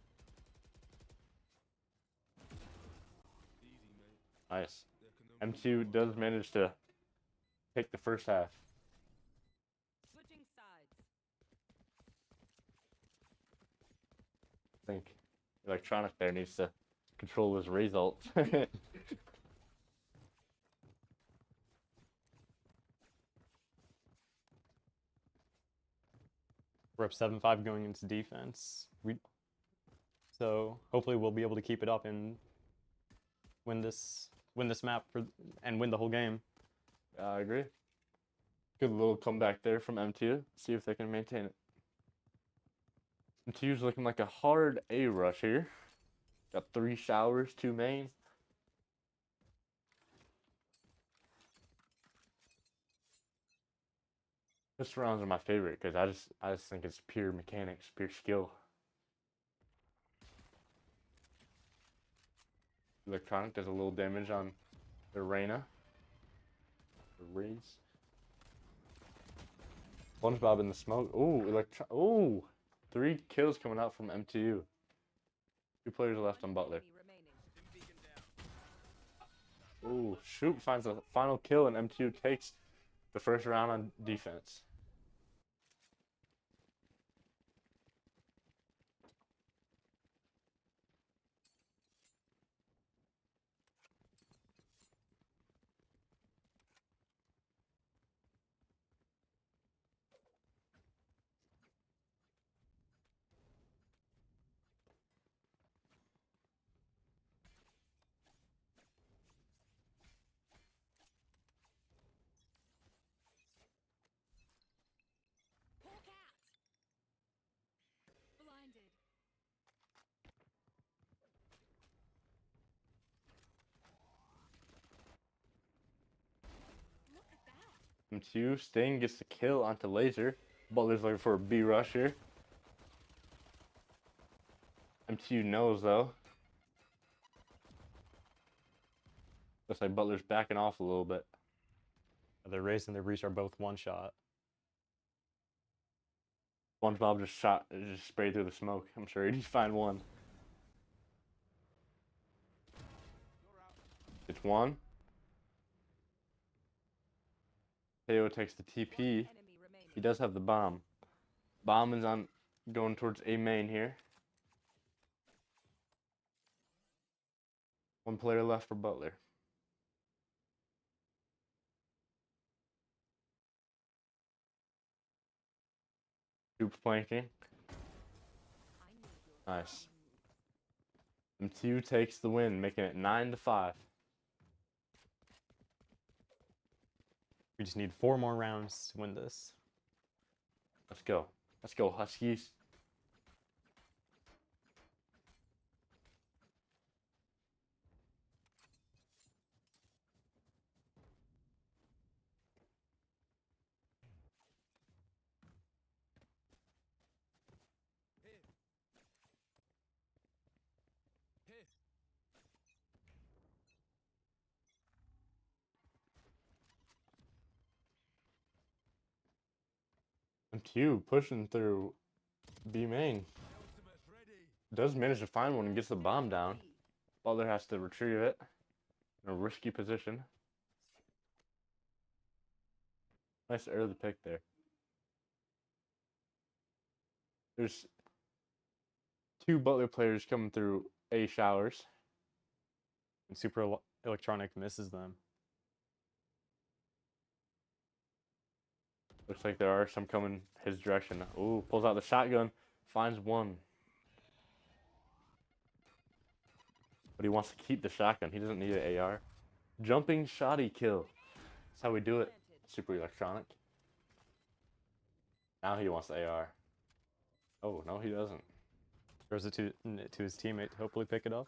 Nice. M2 does manage to take the first half. Switching sides. I think Electronic there needs to control his results. We're up 7-5 going into defense. So hopefully we'll be able to keep it up and win this map and win the whole game. I agree. Good little comeback there from M2. See if they can maintain it. M2's looking like a hard A rush here. Got 3 showers, 2 main. This rounds are my favorite because I just think it's pure mechanics, pure skill. Electronic does a little damage on the Reyna. The Rays. SpongeBob in the smoke. Ooh, Ooh, 3 kills coming out from MTU. 2 players left on Butler. Enemy remaining. Ooh, Shoot finds the final kill and MTU takes the first round on defense. Hawk out! Blinded. Look at that. MTU, Sting gets the kill onto Laser. Butler's looking for a B rush here. MTU knows though. Looks like Butler's backing off a little bit. The Rays and the Reach are both one shot. SpongeBob just sprayed through the smoke. I'm sure he'd find one. It's one. Teo takes the TP. Enemy remaining. He does have the bomb. Bomb is on going towards A main here. 1 player left for Butler. Shoot flanking. Nice. M2 takes the win, making it 9-5. We just need 4 more rounds to win this. Let's go. Let's go, Huskies. M2 pushing through. B main. Ultimate's ready. Does manage to find one and gets the bomb down. Butler has to retrieve it in a risky position. Nice early pick there. There's 2 Butler players coming through A showers. And Electronic misses them. Looks like there are some coming his direction. Ooh, pulls out the shotgun, finds one. But he wants to keep the shotgun. He doesn't need an AR. Jumping shotty kill. That's how we do it. Super Electronic. Now he wants the AR. Oh, no, he doesn't. Throws it to his teammate to hopefully pick it up.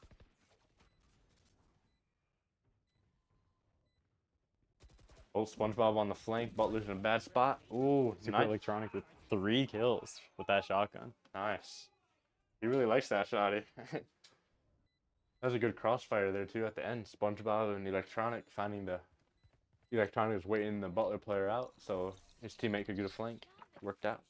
Oh, SpongeBob on the flank. Butler's in a bad spot. Ooh, Super nice. Electronic with 3 kills with that shotgun. Nice. He really likes that shotty. That was a good crossfire there, too, at the end. SpongeBob and Electronic finding the... Electronic was waiting the Butler player out, so his teammate could get a flank. Worked out.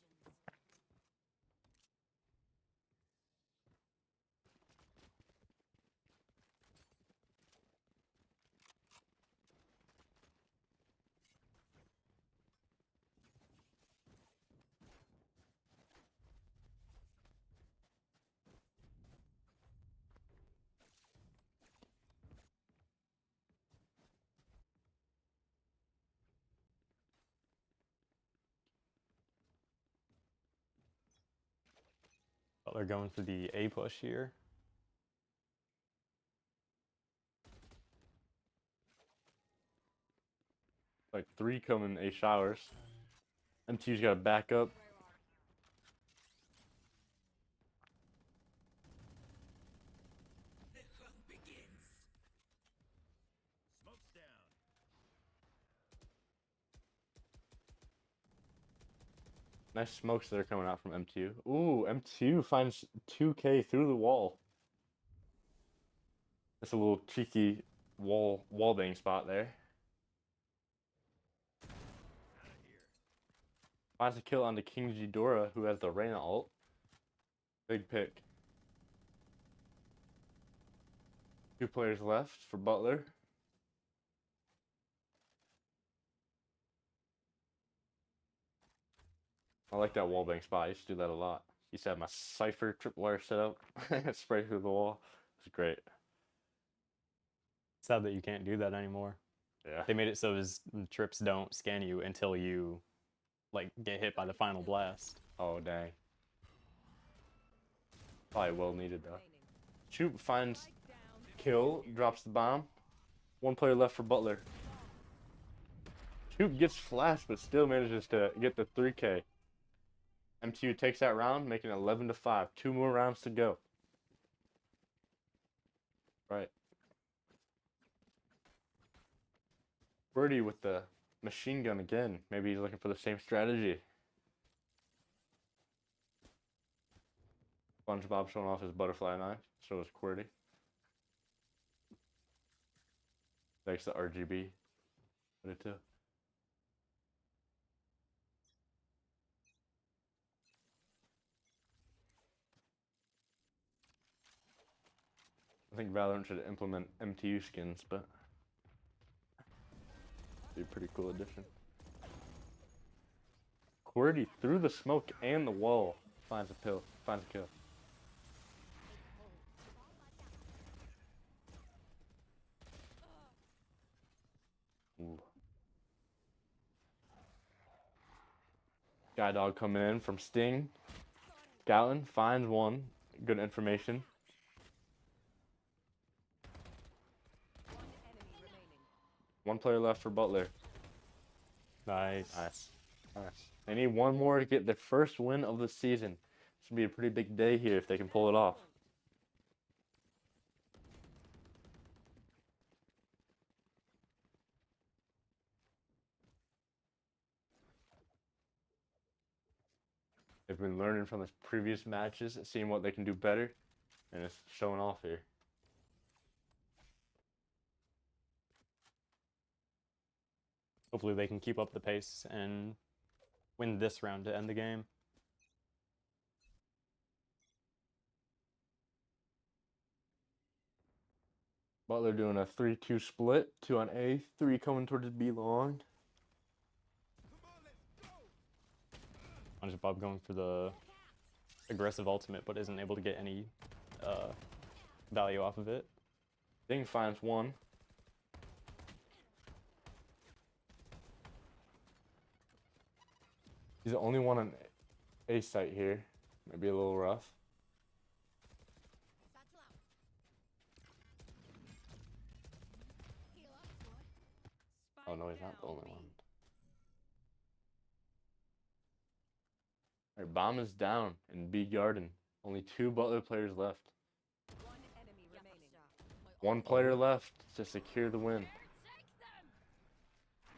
Butler going for the A push here. Like 3 coming A showers. MTU's got to back up. Smoke's down. Nice smokes that are coming out from MTU. Ooh, MTU finds 2K through the wall. That's a little cheeky wall bang spot there. Finds a kill on the King Ghidorah, who has the Reyna ult. Big pick. 2 players left for Butler. I like that wallbang spot. I used to do that a lot. Used to have my Cypher tripwire set up. Spray through the wall. It's great. Sad that you can't do that anymore. Yeah. They made it so his trips don't scan you until you like get hit by the final blast. Oh, dang. Probably well needed, though. Shoot finds kill, drops the bomb. 1 player left for Butler. Shoot gets flashed, but still manages to get the 3K. MTU takes that round, making it 11-5. 2 more rounds to go. Right. Birdie with the machine gun again. Maybe he's looking for the same strategy. SpongeBob showing off his butterfly knife. So is QWERTY. Thanks to RGB. Put it too. I think Valorant should implement MTU skins, but be a pretty cool addition. QWERTY through the smoke and the wall finds a kill. Ooh. Guy Dog coming in from Sting. Scouting finds one. Good information. One player left for Butler. Nice. Nice. They need 1 more to get their first win of the season. It's going to be a pretty big day here if they can pull it off. They've been learning from the previous matches, seeing what they can do better, and it's showing off here. Hopefully they can keep up the pace and win this round to end the game. Butler doing a 3-2 split. 2 on A, 3 coming towards B long. SpongeBob going for the aggressive ultimate, but isn't able to get any value off of it. Ding finds one. He's the only one on A site here. Maybe a little rough. Satchel out. Heal up, squad. Oh no, he's Spike not the down only B. one. Our bomb is down in B Garden. Only 2 Butler players left. One enemy remaining. My 1 player left to secure the win.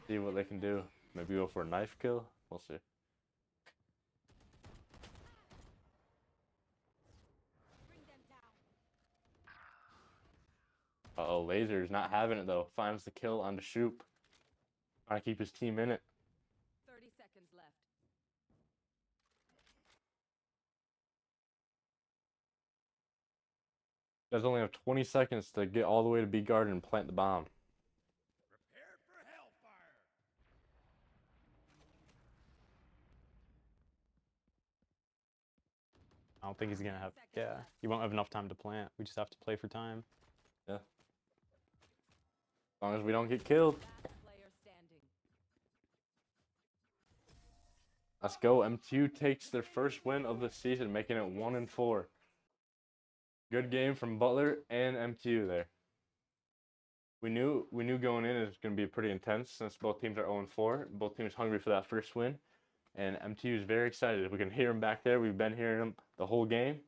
See what they can do. Maybe go for a knife kill. We'll see. bring them down. Uh-oh, Laser's not having it though. Finds the kill on the Shoop. Trying to keep his team in it. 30 seconds left. You guys only have 20 seconds to get all the way to B Garden and plant the bomb. Prepared for hellfire. I don't think he's gonna have. 10 seconds Yeah, left. he won't have enough time to plant. We just have to play for time. As long as we don't get killed. Last player standing. Let's go. M2 takes their first win of the season, making it 1-4. Good game from Butler and M2 there. We knew going in it was going to be pretty intense since both teams are 0-4. Both teams hungry for that first win. And M2 is very excited. We can hear him back there. We've been hearing him the whole game.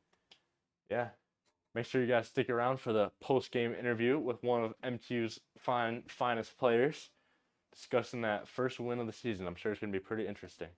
Yeah. Make sure you guys stick around for the post-game interview with one of M2's finest players, discussing that first win of the season. I'm sure it's going to be pretty interesting.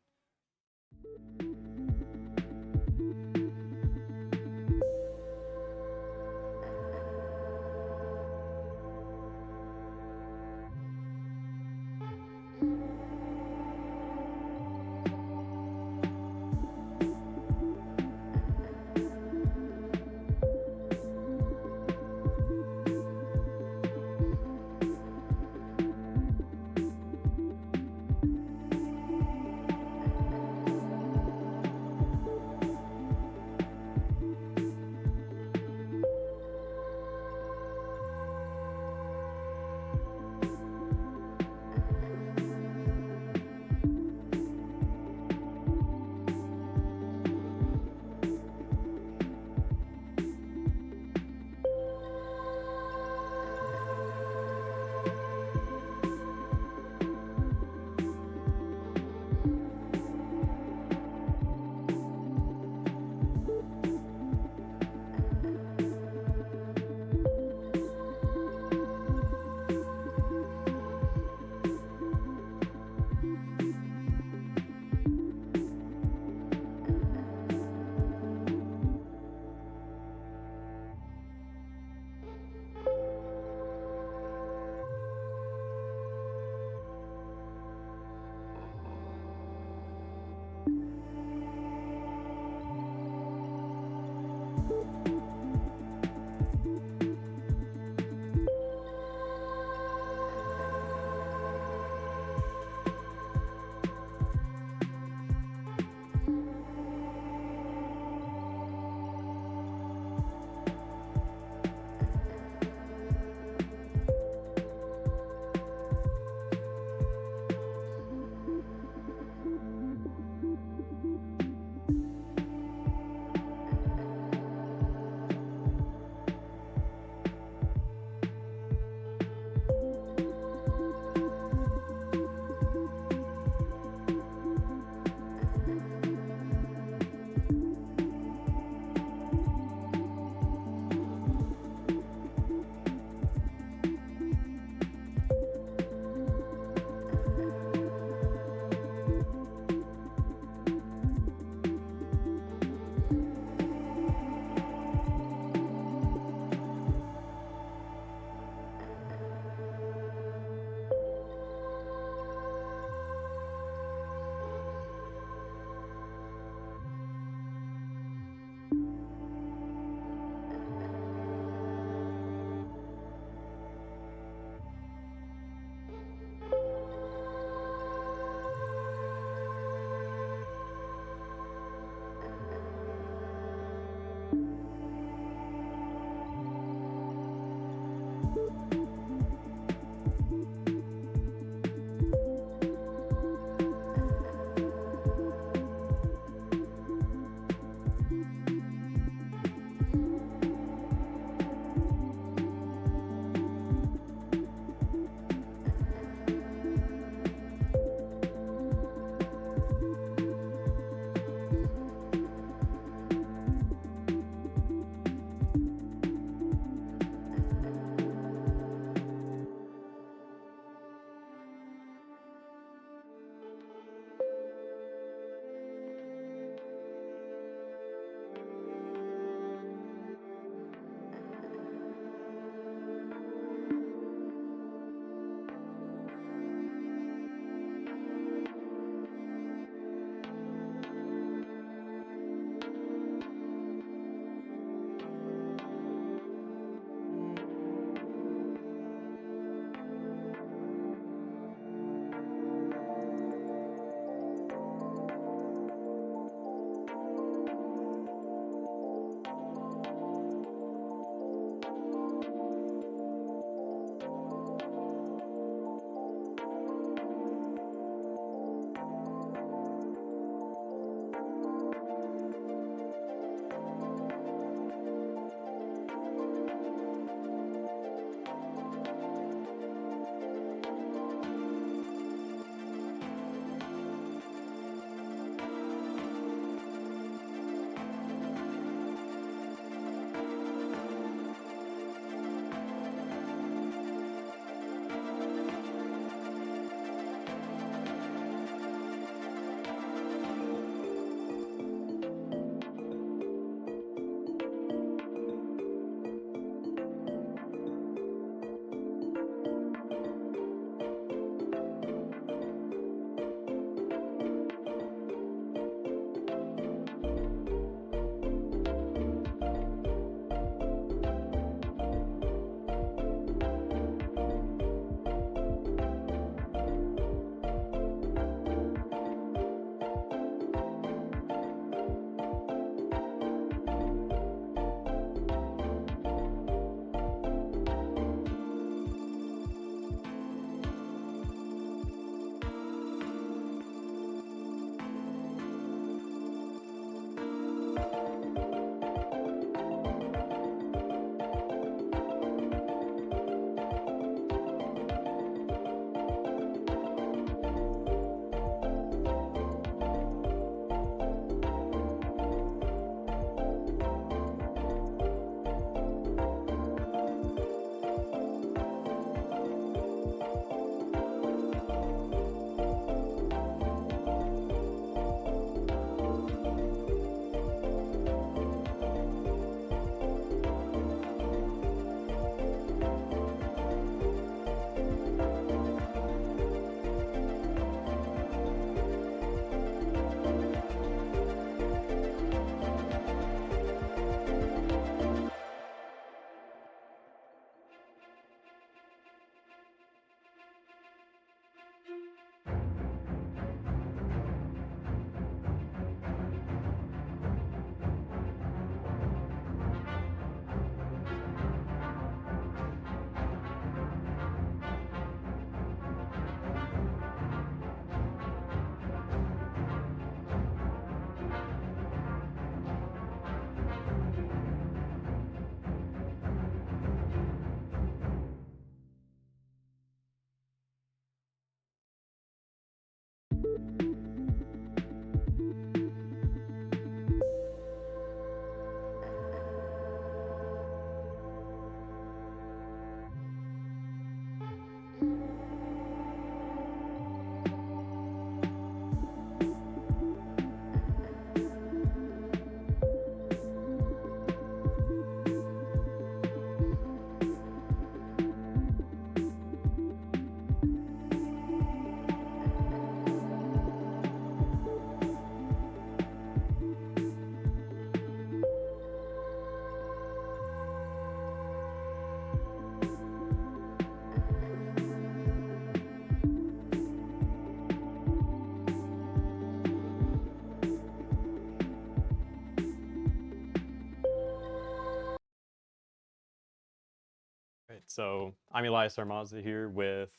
So I'm Elias Armaza here with.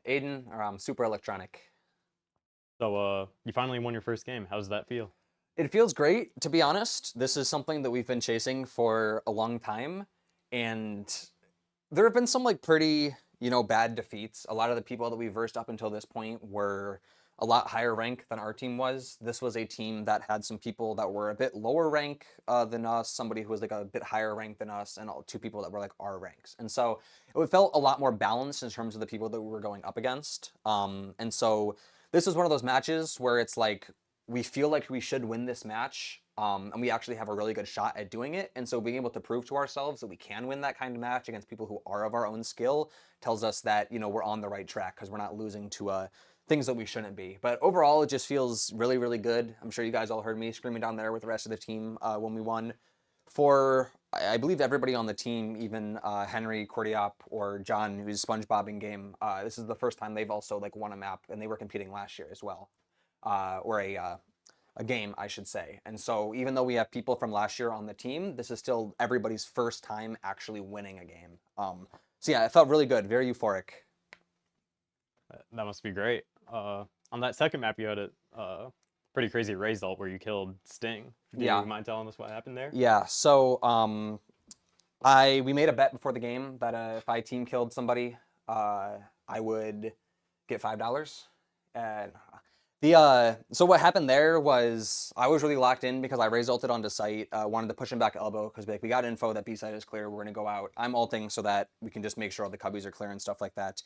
Aiden, or Super Electronic. So you finally won your first game. How does that feel? It feels great, to be honest. This is something that we've been chasing for a long time, and there have been some like pretty, bad defeats. A lot of the people that we versed up until this point were a lot higher rank than our team was. This was a team that had some people that were a bit lower rank than us, somebody who was like a bit higher rank than us, and two people that were like our ranks. And so it felt a lot more balanced in terms of the people that we were going up against. And so this is one of those matches where it's like we feel like we should win this match, and we actually have a really good shot at doing it. And so being able to prove to ourselves that we can win that kind of match against people who are of our own skill tells us that, we're on the right track because we're not losing to things that we shouldn't be. But overall, it just feels really, really good. I'm sure you guys all heard me screaming down there with the rest of the team when we won. For, I believe, everybody on the team, even Henry, Cordiop, or John, who's SpongeBob in game, this is the first time they've also like won a map, and they were competing last year as well, or a game, I should say. And so even though we have people from last year on the team, this is still everybody's first time actually winning a game. So yeah, it felt really good, very euphoric. That must be great. On that second map, you had a pretty crazy result where you killed Sting. Do Yeah. you mind telling us what happened there? Yeah, so we made a bet before the game that if I team killed somebody, I would get $5. And so what happened there was I was really locked in because I ulted onto site, wanted to push him back elbow because like we got info that B site is clear, we're gonna go out. I'm ulting so that we can just make sure all the cubbies are clear and stuff like that.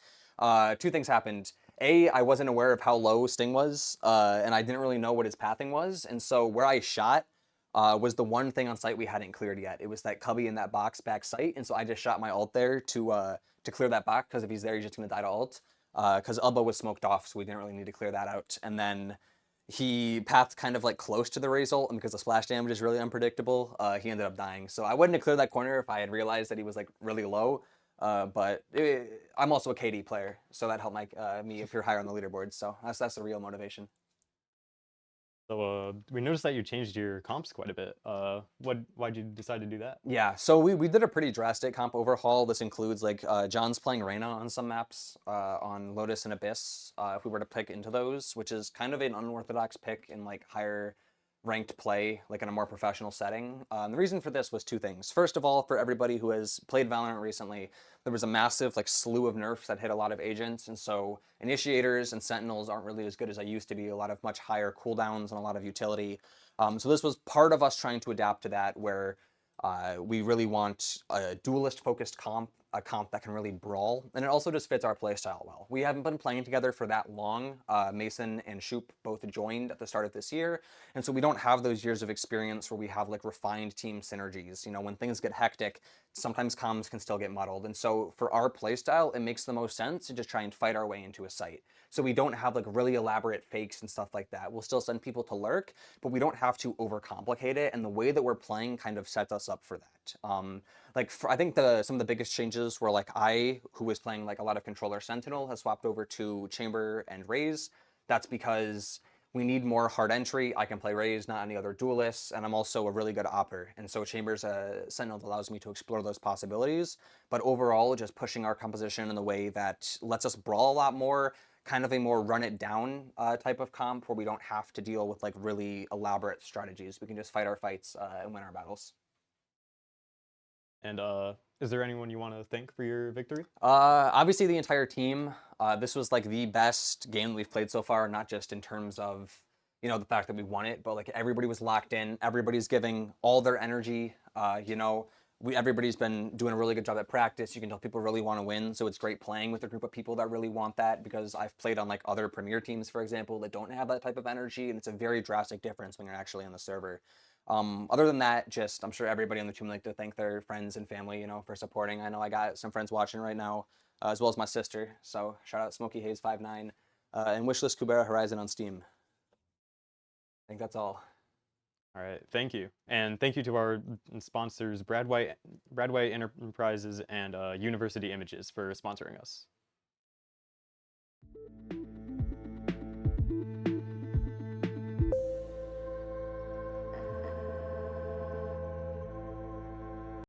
Two things happened. A, I wasn't aware of how low Sting was, and I didn't really know what his pathing was, and so where I shot was the one thing on site we hadn't cleared yet. It was that cubby in that box back site, and so I just shot my ult there to clear that box because if he's there, he's just gonna die to ult. Because elbow was smoked off, so we didn't really need to clear that out. And then he pathed kind of like close to the Raze ult, and because the splash damage is really unpredictable, he ended up dying. So I wouldn't have cleared that corner if I had realized that he was like really low. I'm also a KD player, so that helped me appear higher on the leaderboard. So that's the real motivation. So we noticed that you changed your comps quite a bit. Why'd you decide to do that? Yeah, so we did a pretty drastic comp overhaul. This includes like John's playing Reyna on some maps, on Lotus and Abyss, if we were to pick into those, which is kind of an unorthodox pick in like higher ranked play, like in a more professional setting. The reason for this was two things. First of all, for everybody who has played Valorant recently, there was a massive like slew of nerfs that hit a lot of agents, and so initiators and sentinels aren't really as good as I used to be. A lot of much higher cooldowns and a lot of utility. So this was part of us trying to adapt to that, where we really want a duelist-focused comp, a comp that can really brawl, and it also just fits our playstyle well. We haven't been playing together for that long. Mason and Shoop both joined at the start of this year, and so we don't have those years of experience where we have like refined team synergies. When things get hectic, sometimes comms can still get muddled, and so for our playstyle, it makes the most sense to just try and fight our way into a site. So we don't have like really elaborate fakes and stuff like that. We'll still send people to lurk, but we don't have to overcomplicate it, and the way that we're playing kind of sets us up for that. I think some of the biggest changes were like who was playing like a lot of controller sentinel, has swapped over to chamber and Raze. That's because we need more hard entry. I can play Raze, not any other duelists, and I'm also a really good opper. And so chamber's a sentinel that allows me to explore those possibilities. But overall, just pushing our composition in the way that lets us brawl a lot more, kind of a more run it down type of comp where we don't have to deal with like really elaborate strategies. We can just fight our fights and win our battles. And is there anyone you want to thank for your victory? Obviously the entire team. This was like the best game that we've played so far, not just in terms of, the fact that we won it, but like everybody was locked in. Everybody's giving all their energy. Everybody's been doing a really good job at practice. You can tell people really want to win, so it's great playing with a group of people that really want that, because I've played on like other Premier teams, for example, that don't have that type of energy, and it's a very drastic difference when you're actually on the server. Other than that, I'm sure everybody on the team would like to thank their friends and family, for supporting. I know I got some friends watching right now, as well as my sister, so shout out Smokey Hayes 59, and wishlist Kubera Horizon on Steam. I think that's all. All right, thank you. And thank you to our sponsors, Brad White Enterprises and University Images, for sponsoring us.